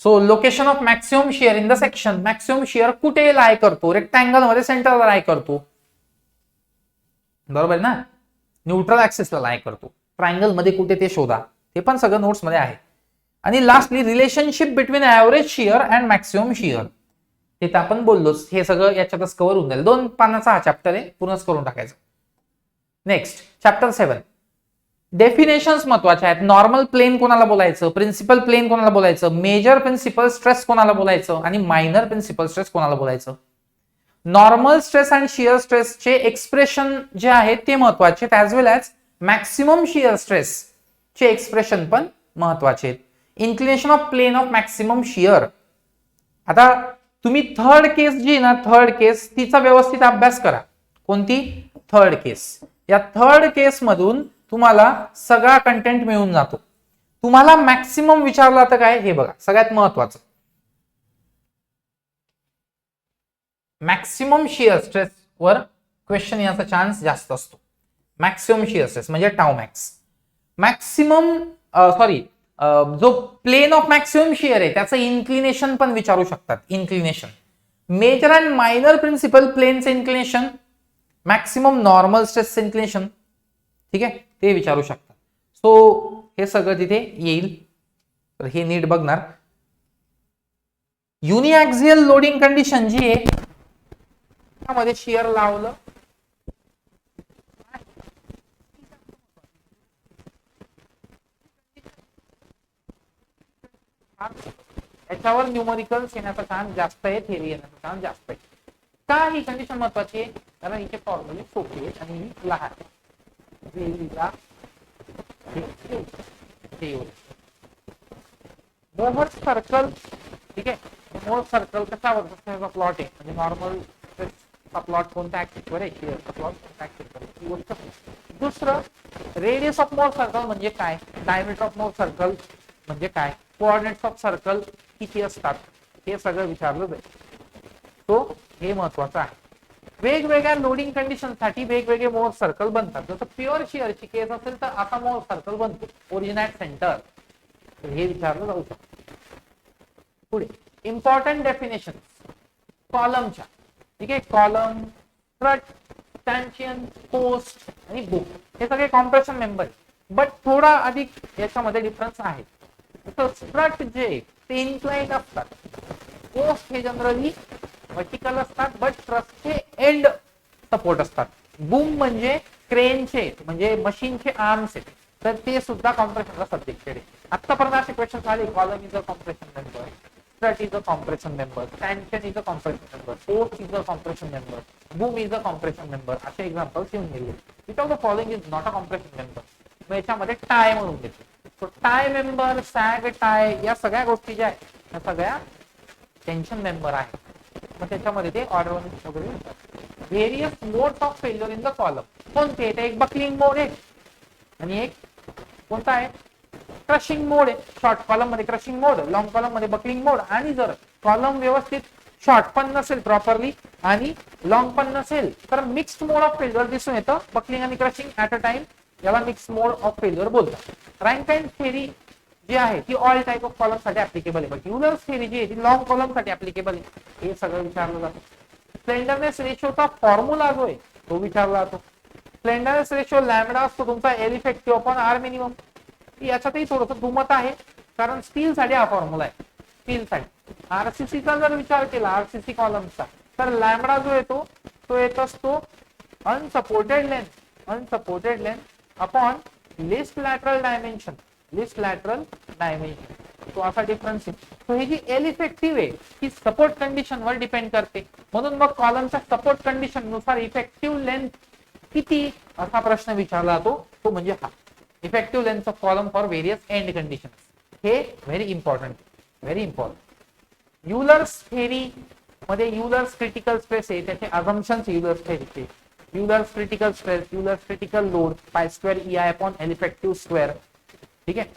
So location of maximum shear in the section, maximum shear कुठे लाय करतो, रेक्टँगल मध्ये सेंटरला लाय करतो, बरोबर ना, न्यूट्रल ऍक्सिसला लाय करतो. ट्रायंगल मध्ये कुठे ते शोधा, ते पण सगळं नोट्स मध्ये आहे. आणि lastly relationship between average shear and maximum shear, ते तर आपण बोललोच, हे सगळं याच्यातच कव्हर होऊन जाईल. 2 पानाचा हा चॅप्टर आहे, पूर्णच करून टाकायचं. नेक्स्ट चॅप्टर 7 डेफिनेशन्स महत्वाचे आहेत. नॉर्मल प्लेन कोणाला बोलायचं, प्रिन्सिपल प्लेन कोणाला बोलायचं, मेजर प्रिन्सिपल स्ट्रेस कोणाला बोलायचं आणि मायनर प्रिन्सिपल स्ट्रेस कोणाला बोलायचं. नॉर्मल स्ट्रेस आणि शियर स्ट्रेसचे एक्सप्रेशन जे आहेत ते महत्वाचे, as well as maximum shear stress चे एक्सप्रेशन पण महत्वाचे आहेत. Inclination of plane of maximum shear. आता तुम्ही थर्ड केस जी ना, थर्ड केस तिचा व्यवस्थित अभ्यास करा. कोणती थर्ड केस, या थर्ड केस मधून तुम्हाला सगळा कंटेंट मिळून जातो. तुम्हाला मॅक्सिमम विचारला तर काय हे बघा, सगळ्यात महत्वाचं मॅक्सिमम शियर स्ट्रेस वर क्वेश्चन याचा चान्स जास्त असतो. मॅक्सिमम शियर स्ट्रेस म्हणजे टाउमॅक्स. मॅक्सिमम सॉरी जो प्लेन ऑफ मॅक्सिमम शियर आहे त्याचं इन्क्लिनेशन पण विचारू शकतात. Inclination major and minor principal प्लेनचे inclination, maximum normal stress inclination, ठीक आहे, ते विचारू शकतात. सो हे सगळं तिथे येईल, तर हे नीट बघणार. युनिॲक्सियल लोडिंग कंडिशन जी आहे त्यामध्ये शियर लावलं याच्यावर न्यूमरिकल्स येण्याचा चान्स जास्त आहे, थेरी येण्याचा चान्स जास्त आहे. का ही कंडिशन महत्वाची आहे, कारण हिचे फॉर्म्युले सोपे आहेत आणि ही लहान आहे. मोहर सर्कल, ठीक आहे, मोहर सर्कल कशावर प्लॉट आहे, म्हणजे नॉर्मल प्लॉट कोणत्या ऍक्सिसवर आहे, शियरचा प्लॉट कोणत्या ऍक्सिसवर आहे ही गोष्ट. दुसरं रेडियस ऑफ मोहर सर्कल म्हणजे काय, डायमीटर ऑफ मोहर सर्कल म्हणजे काय, कोऑर्डिनेट्स ऑफ सर्कल किती असतात, हे सगळं विचारलं जाईल. तो हे महत्वाचं आहे. वेगवेगळ्या लोडिंग कंडिशन साठी वेगवेगळे मोहर सर्कल बनतात. जसं प्युअर शियरची केस असेल तर असा मोहर सर्कल बनतो, ओरिजिन ऍट सेंटर, हे विचारलं जाऊ शकतं. पुढे इम्पॉर्टंट डेफिनेशन कॉलमच्या, ठीक आहे, कॉलम, स्ट्रट, स्टॅन्चियन, पोस्ट आणि बुक हे सगळे कॉम्प्रेशन मेंबर, बट थोडा अधिक याच्यामध्ये डिफरन्स आहे. स्ट्रट जे ते इन्क्लाइंड असतात, पोस्ट हे जनरली वर्टिकल असतात, बट ट्रसचे एंड सपोर्ट असतात. बूम म्हणजे क्रेनचे म्हणजे मशीनचे आर्म्स आहेत, तर ते सुद्धा कॉम्प्रेशनला सब्जेक्टेड आहे. आतापर्यंत असे क्वेश्चन आले, column is a compression member, strut is a compression member, tension is a compression member, force is a compression member, boom is a compression member, असे एक्झाम्पल्स येऊन गेले. Which of the following is not a compression member. मग याच्यामध्ये tie म्हणून घेतो. So tie member, sag, tie या सगळ्या गोष्टी ज्या आहेत त्या सगळ्या टेन्शन मेंबर आहेत. मग त्याच्यामध्ये ते ऑर्डर वगैरे various modes of failure in the column कोणते? एक बकलिंग मोड आहे आणि एक कोणता आहे? क्रशिंग मोड आहे. शॉर्ट कॉलम मध्ये क्रशिंग मोड, लॉंग कॉलम मध्ये बकलिंग मोड. आणि जर कॉलम व्यवस्थित शॉर्ट पण नसेल प्रॉपरली आणि लॉंग पण नसेल तर मिक्स्ड मोड ऑफ फेल्युअर दिसून येतं. बकलिंग आणि क्रशिंग ऍट अ टाइम याला मिक्स्ड मोड ऑफ फेल्युअर बोलतात. रँकाइन थेरी जी आहे ती ऑल टाइप ऑफ कॉलम साठी ऍप्लिकेबल आहे, बट युलर्स थेरी जी आहे ती लॉंग कॉलम साठी ऍप्लिकेबल आहे. हे सगळं विचारलं जातं. स्लेंडरनेस रेशोचा फॉर्म्युला जो आहे तो विचारला जातो. स्लेंडरनेस रेशो लॅम्बडा असतो तुमचा L effective upon R minimum. याच्यातही थोडंसं दुमत आहे कारण स्टील साठी हा फॉर्म्युला आहे. स्टील साठी आरसीसीचा जर विचार केला, आरसीसी कॉलमचा, तर लॅम्बडा जो येतो तो येत असतो unsupported length upon list lateral dimension. तो असा डिफरन्स आहे. तो ही जी एल इफेक्टिव्ह आहे ही सपोर्ट कंडिशन वर डिपेंड करते. म्हणून मग कॉलमच्या सपोर्ट कंडिशन नुसार इफेक्टिव्ह लेंथ किती असा प्रश्न विचारला जातो. तो म्हणजे हा effective length of column for various end condition. हे व्हेरी इम्पॉर्टंट. युलर्स थेरी मध्ये युलर्स क्रिटिकल स्ट्रेस आहे, त्याचे अझम्पशन्स युलर्स थेरीचे. Euler's critical stress, Euler's critical load pi square EI upon L effective square. ठीक आहे.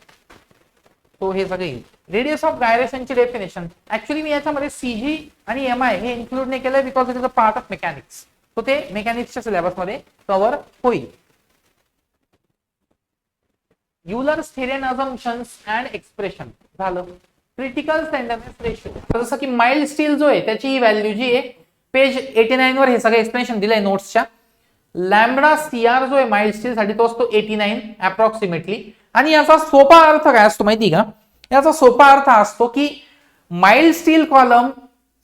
तो हे सगळे. रेडियस ऑफ गायरेशनची डेफिनेशन ऍक्च्युअली मी याच्यामध्ये CG आणि MI हे इन्क्लूड नाही केलंय because it is a part of mechanics. तो ते मेकॅनिक्सच्या सिलेबस मध्ये कव्हर होईल. Euler's theory and assumptions and expression झालं. क्रिटिकल स्लेंडरनेस रेशियो जसं की माइल्ड स्टील जो आहे त्याची व्हॅल्यू जी आहे पेज 89 वर हे सगळं एक्सप्लेनेशन दिलंय नोट्सच्या. लॅम्बडा CR जो आहे माइल्ड स्टील साठी तो असतो 89 अप्रॉक्सिमेटली. आणि याचा सोपा अर्थ काय असतो माहिती का? याचा सोपा अर्थ असतो की माइल्ड स्टील कॉलम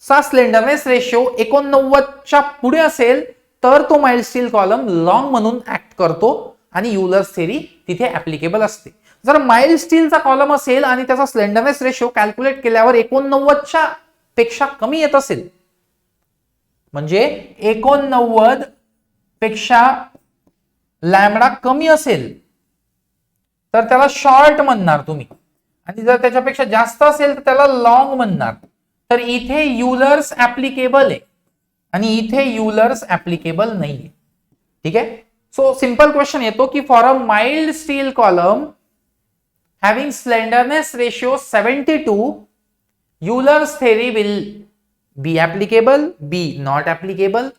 चा स्लेंडरनेस रेशिओ 89च्या पुढे असेल तर तो माइल्ड स्टील कॉलम लॉंग म्हणून ऍक्ट करतो आणि युलर्स थेरी तिथे ऍप्लिकेबल असते. जर माइल्ड स्टीलचा कॉलम असेल आणि त्याचा स्लेंडरनेस रेशिओ कॅल्क्युलेट केल्यावर 89च्या पेक्षा कमी येत असेल, म्हणजे 89 पेक्षा लॅम्बडा कमी असेल तर त्याला शॉर्ट म्हणणार तुम्ही, आणि जर त्याच्यापेक्षा जास्त असेल तर त्याला लॉंग म्हणणार. तर इथे युलर्स ऍप्लिकेबल आहे आणि इथे युलर्स ऍप्लिकेबल नाहीये. ठीक आहे. सो सिंपल क्वेश्चन येतो की for a mild steel column having slenderness ratio 72, Euler's theory will be applicable, be not applicable,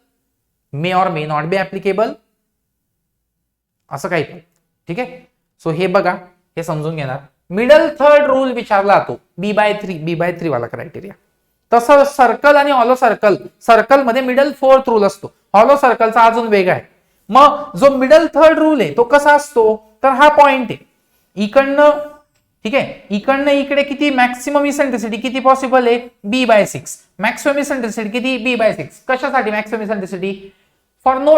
may or may not be applicable, असं काही. ठीक आहे. सो हे बघा, हे समजून घेणार. मिडल थर्ड रूल विचारला जातो B/3 वाला क्रायटेरिया. तसं सर्कल आणि हॉलो सर्कल मध्ये मिडल फोर्थ रूल असतो. हॉलो सर्कलचा अजून वेगळा आहे. मग जो मिडल थर्ड रूल आहे तो कसा असतो, तर हा पॉइंट आहे इकडनं. ठीक आहे. इकडनं इकडे किती मॅक्सिमम इसेंट्रिसिटी किती पॉसिबल आहे B/6. मॅक्सिमम इसेंट्रिसिटी किती B/6. कशासाठी maximum eccentricity? For no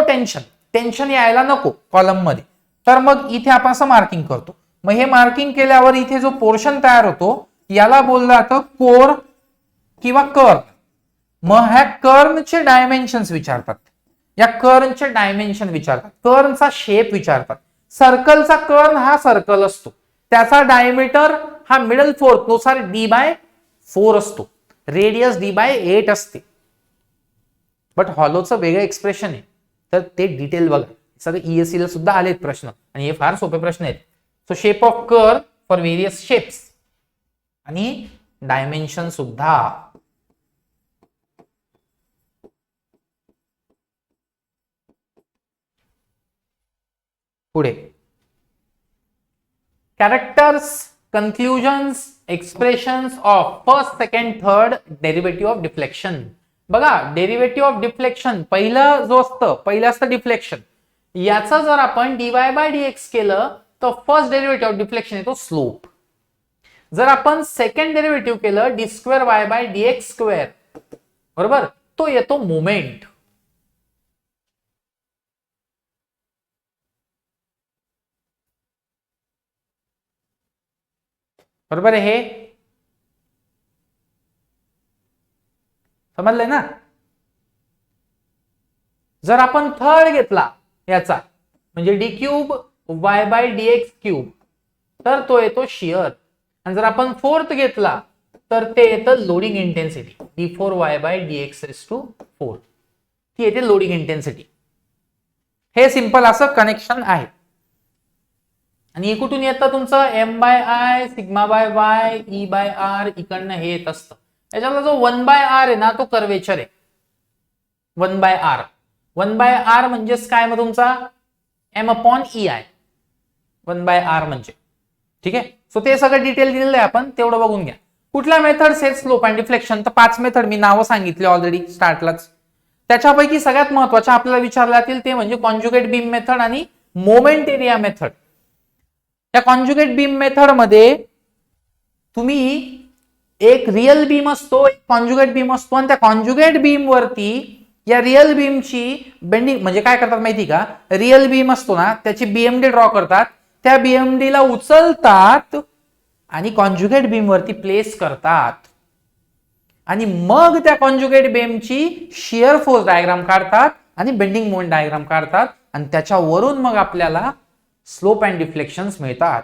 tension यायला नको कॉलम मध्ये. तर मग इथे आपण असं मार्किंग करतो. मग हे मार्किंग केल्यावर इथे जो पोर्शन तयार होतो याला बोललं जातं कोर किंवा कर्न. मग ह्या कर्नचे डायमेन्शन्स विचारतात, या कर्नचे डायमेन्शन विचारतात, कर्नचा शेप विचारतात. सर्कलचा कर्न हा सर्कल असतो, त्याचा डायमीटर हा मिडल फोर्थ नुसार D/4 असतो, रेडियस D/8 असते. बट हॉलोचं वेगळं एक्सप्रेशन आहे, तर ते डिटेल बघा. सगळे ESC ला सुद्धा आलेत प्रश्न आणि हे फार सोपे प्रश्न आहेत. So shape of curve for various shapes आणि डायमेन्शन सुद्धा. पुढे characters, conclusions, expressions of first, second, third derivative of deflection. बघा, डेरिव्हेटिव्ह ऑफ डिफ्लेक्शन पहिलं असतं डिफ्लेक्शन. याचा जर आपण dy/dx केलं तर फर्स्ट डेरिव्हेटिव्ह ऑफ डिफ्लेक्शन येतो स्लोप. जर आपण सेकंड डेरिव्हेटिव्ह केलं d2y/dx², बरोबर, तो येतो मोमेंट. बरोबर आहे, हे समजलंय ना. जर आपण थर्ड घेतला याचा म्हणजे D cube y by D x cube तर तो येतो शिअर. आणि जर आपण फोर्थ घेतला तर ते येतं लोडिंग इंटेन्सिटी d4y/dx⁴ ती येते लोडिंग इंटेन्सिटी. हे सिंपल असं कनेक्शन आहे. आणि हे कुठून येतं तुमचं m/i σ/y e/r इकडनं हे येत असतं. याच्यातला जो 1/r आहे ना तो कर्वेचर आहे. 1/r 1/r म्हणजेच काय मग तुमचा m/ei 1/r म्हणजे. ठीक आहे. सो ते सगळं डिटेल दिलेलं आहे, आपण तेवढं बघून घ्या. कुठल्या method set slope and deflection, तर 5 मेथड मी नावं सांगितले ऑलरेडी स्टार्टलाच. त्याच्यापैकी सगळ्यात महत्वाच्या आपल्याला विचारल्या जातील ते म्हणजे कॉन्जुगेट बीम मेथड आणि मोमेंट एरिया मेथड. त्या कॉन्जुगेट बीम मेथड मध्ये तुम्ही एक रियल बीम असतो, एक कॉन्जुगेट बीम असतो, आणि त्या कॉन्जुगेट बीम वरती या रियल बीमची बेंडिंग म्हणजे काय करतात माहिती का, रियल बीम असतो ना त्याची बीएमडी ड्रॉ करतात, त्या बीएमडी ला उचलतात आणि कॉन्जुगेट बीम वरती प्लेस करतात आणि मग त्या कॉन्जुगेट बीमची शियर फोर्स डायग्राम काढतात आणि बेंडिंग मोमेंट डायग्राम काढतात आणि त्याच्यावरून मग आपल्याला स्लोप अँड डिफ्लेक्शन्स मिळतात.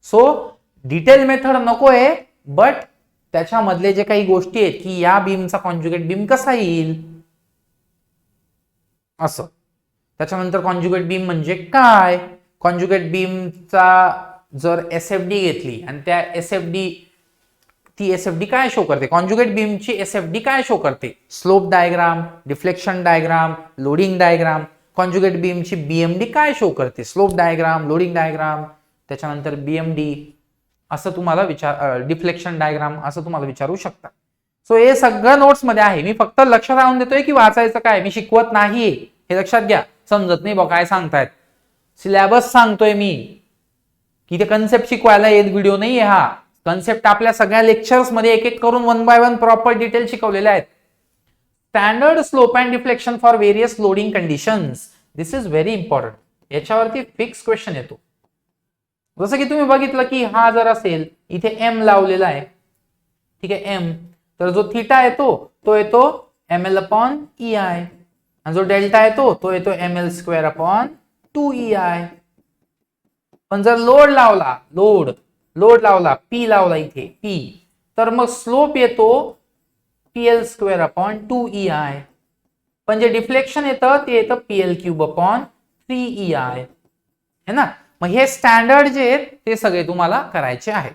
सो डिटेल मेथड नकोय, बट त्याच्यामधले जे काही गोष्टी आहेत की या बीमचा कॉन्जुगेट बीम कसा येईल असं. त्याच्यानंतर कॉन्जुगेट बीम म्हणजे काय, कॉन्जुगेट बीमचा जर एसएफडी घेतली आणि त्या एसएफडी ती एसएफडी काय शो करते, कॉन्जुगेट बीमची एसएफडी काय शो करते, slope diagram, deflection diagram, loading diagram. Conjugate बीमची बीएमडी काय शो करते, स्लोप डायग्राम, लोडिंग डायग्राम, त्याच्यानंतर बीएमडी असं तुम्हाला डिफ्लेक्शन डायग्राम असं तुम्हाला विचारू शकता. सो हे सगळं नोट्स मध्ये आहे. मी फक्त लक्षात आणून देतोय की वाचायचं काय, मी शिकवत नाहीये हे लक्षात घ्या. समजत नाही बा काय सांगतायत, सिलेबस सांगतोय मी की ते कन्सेप्ट शिकवायला येत व्हिडिओ नाहीये हा. कन्सेप्ट आपल्या सगळ्या लेक्चर्स मध्ये एक एक करून 1 बाय 1 प्रॉपर डिटेल शिकवलेले आहेत. Standard slope and deflection for various loading conditions, this is very important. याच्यावरती फिक्स क्वेश्चन येतो. जसं की तुम्ही बघितलं की हा जर असेल इथे एम लावलेला आहे, ठीक आहे एम, तर जो थीटा येतो तो येतो ml/ei आणि जो डेल्टा येतो तो येतो ml²/2ei. पण जर लोड लावला पी लावला इथे पी, तर मग स्लोप येतो pl²/2ei. पण जे डिफ्लेक्शन येतं ते येतं pl³/3ei है ना. मग हे स्टँडर्ड जे आहेत ते सगळे तुम्हाला करायचे आहेत.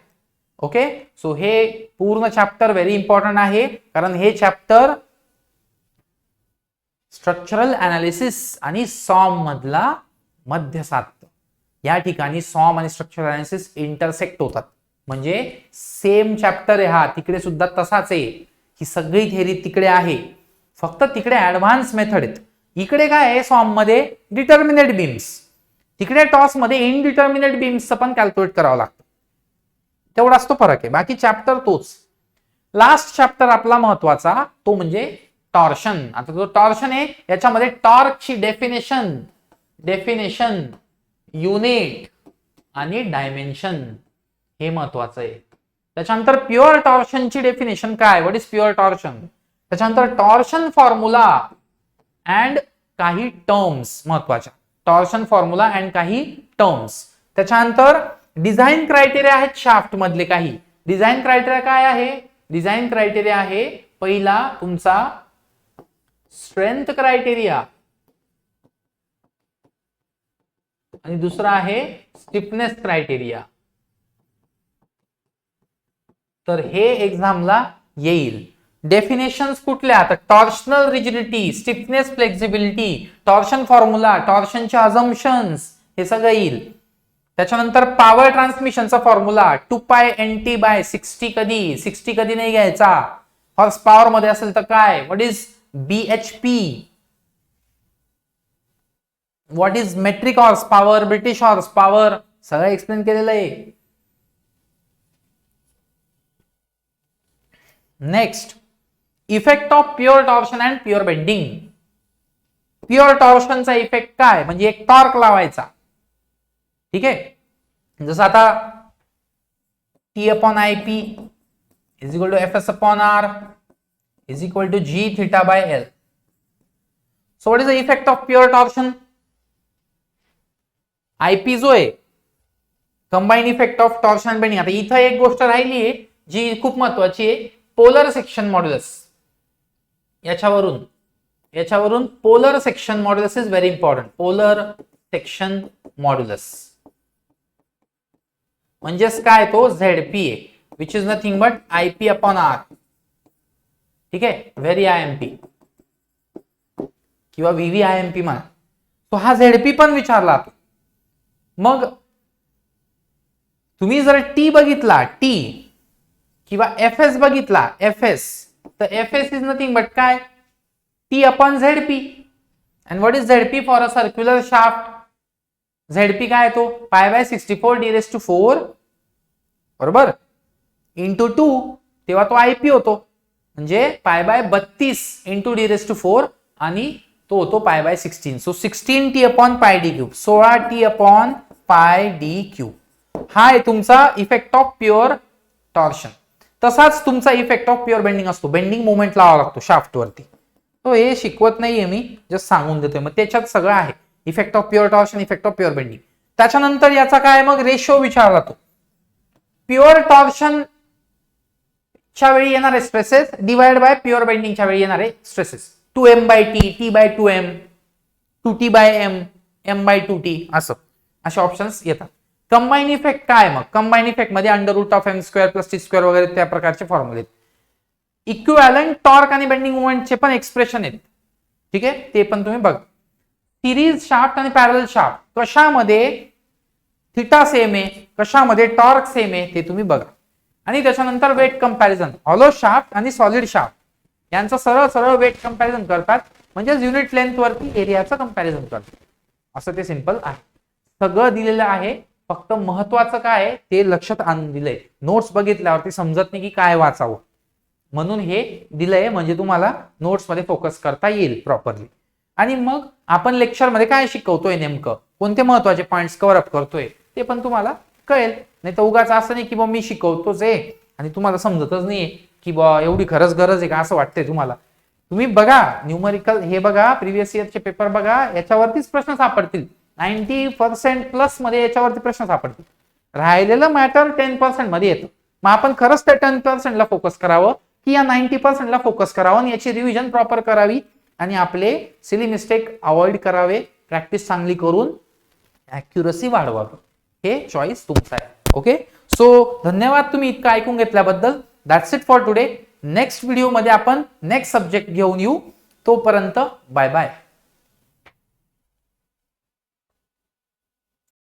ओके. सो हे पूर्ण चॅप्टर व्हेरी इम्पॉर्टंट आहे, कारण हे चॅप्टर स्ट्रक्चरल अनालिसिस आणि सॉम मधला मध्य साधतं. या ठिकाणी सॉम आणि स्ट्रक्चरल अनालिसिस इंटरसेक्ट होतात. म्हणजे सेम चॅप्टर आहे हा, तिकडे सुद्धा तसाच आहे. ही सगळी थेअरी तिकडे आहे, फक्त तिकडे ऍडव्हान्स मेथड आहेत. इकडे काय आहे सॉम मध्ये डिटर्मिनेट बीम्स, तिकडे टॉस मध्ये इनडिटर्मिनेट बीम्सचं पण कॅल्क्युलेट करावं लागतं. तेवढाच तो फरक आहे, बाकी चॅप्टर तोच. लास्ट चॅप्टर आपला महत्वाचा तो म्हणजे टॉर्शन. आता जो टॉर्शन आहे याच्यामध्ये टॉर्कची डेफिनेशन युनिट आणि डायमेन्शन हे महत्वाचं आहे. त्याच्यानंतर प्युअर टॉर्शनची डेफिनेशन काय, व्हॉट इज प्युअर टॉर्शन. त्याच्यानंतर टॉर्शन फॉर्म्युला अँड काही टर्म्स महत्वाच्या, टॉर्शन फॉर्म्युला अँड काही टर्म्स. त्याच्यानंतर डिझाईन क्रायटेरिया आहेत शाफ्ट मधले काही. डिझाईन क्रायटेरिया काय आहे, डिझाईन क्रायटेरिया आहे पहिला तुमचा स्ट्रेंथ क्रायटेरिया आणि दुसरा आहे स्टिफनेस क्रायटेरिया. तर हे एक्झामला येईल. डेफिनेशन्स कुठल्या, तर torsional rigidity, stiffness flexibility, torsion formula, टॉर्शनचे अझम्पशन्स हे सगळं येईल. त्याच्यानंतर पॉवर ट्रान्समिशनचा फॉर्म्युला 2π/NT/60 कधी 60 कधी नाही घ्यायचा. हॉर्स पॉवर मध्ये असेल तर काय, what is BHP, what is metric horse power, British horse power, सगळं एक्सप्लेन केलेलं आहे. Next effect of pure torsion and pure bending. Pure टॉर्शनचा इफेक्ट काय, म्हणजे एक टॉर्क लावायचा. ठीक आहे, जसं आता T upon IP is equal to Fs upon R is equal to G theta by L. So what is the effect of pure torsion? IP जो आहे combine effect of torsion bending. आता इथं एक गोष्ट राहिली आहे जी खूप महत्वाची आहे, पोलर सेक्शन मॉड्युलस. याच्यावरून polar section modulus is very important. Polar section modulus म्हणजेच काय, तो झेडपी आहे which is nothing but IP upon R. ठीक आहे, व्हेरी आयएमपी किंवा व्हीव्ही आयएमपी म्हणा. तो हा झेडपी पण विचारला. मग तुम्ही जर टी बघितला, टी किंवा एफ एस बघितला, एफ एस, तर F S is nothing but काय, T upon Z P. And what is Z P for a circular shaft? Z P काय तो पाय बाय 64 d⁴ बरोबर इंटू 2, तेव्हा तो आयपी होतो म्हणजे पाय बाय 32 इंटू d⁴ आणि तो होतो pi by 16. So 16t upon pi D cube, 16t upon pi D cube. हा आहे तुमचा इफेक्ट ऑफ प्युअर टॉर्शन. तसाच तुमचा इफेक्ट ऑफ प्युअर बेंडिंग असतो. बेंडिंग मोमेंट लावावा लागतो शाफ्ट वरती. तो हे शिकवत नाहीये मी, जस्ट सांगून देतोय. मग त्याच्यात सगळं आहे, effect of pure torsion, effect of pure bending. त्याच्यानंतर याचा काय मग रेशो विचारला तो. प्युअर टॉर्शन च्या वेळी येणारे स्ट्रेसेस डिवाइड बाय प्युअर बेंडिंगच्या वेळी येणारे stresses. 2m/t, t/2m, 2t/m, m/2t असं असे ऑप्शन्स येतात. कंबाईन इफेक्ट काय मग? कंबाईन इफेक्ट मध्ये √m² + t² वगैरे त्या प्रकारचे फॉर्म्युले. इक्विव्हॅलंट टॉर्क आणि बेंडिंग मोमेंटचे पण एक्सप्रेशन आहेत. ठीक आहे, ते पण तुम्ही बघा. सिरीज शाफ्ट आणि पॅरलल शाफ्ट कशामध्ये थिटा सेम आहे, कशामध्ये टॉर्क सेम आहे ते तुम्ही बघा. आणि त्याच्यानंतर वेट कंपॅरिझन. हॉलो शाफ्ट आणि सॉलिड शाफ्ट यांचं सरळ सरळ वेट कंपॅरिझन करतात, म्हणजे युनिट लेंथ वरती एरियाचं कंपॅरिझन करतात. असं ते सिंपल आहे. सगळं दिलेलं आहे, फक्त महत्वाचं काय आहे ते लक्षात आणून दिलंय. नोट्स बघितल्यावरती समजत नाही की काय वाचावं, म्हणून हे दिलंय म्हणजे तुम्हाला नोट्स मध्ये फोकस करता येईल प्रॉपरली. आणि मग आपण लेक्चर मध्ये काय शिकवतोय, नेमकं कोणते महत्वाचे पॉइंट्स कव्हर अप करतोय ते पण तुम्हाला कळेल. नाही तर उगाच असं नाही की बा मी शिकवतोच आहे आणि तुम्हाला समजतच नाहीये की बा एवढी खरंच गरज आहे का असं वाटतंय तुम्हाला. तुम्ही बघा न्यूमरिकल, हे बघा प्रिव्हियस इयरचे पेपर बघा, याच्यावरतीच प्रश्न सापडतील. 90% प्लस मध्ये याच्यावरती प्रश्न सापडतील. राहिलेलं मॅटर 10% मध्ये येतं. मग आपण खरंच त्या 10% ला फोकस करावं की या 90% ला फोकस करावं आणि याची रिव्हिजन प्रॉपर करावी आणि आपले सिली मिस्टेक अवॉइड करावे, प्रॅक्टिस चांगली करून ऍक्युरसी वाढवावी. हे चॉईस तुमचा आहे. ओके, सो धन्यवाद तुम्ही इतकं ऐकून घेतल्याबद्दल. That's it for today. Next video मध्ये आपण नेक्स्ट सब्जेक्ट घेऊन येऊ. तोपर्यंत बाय बाय.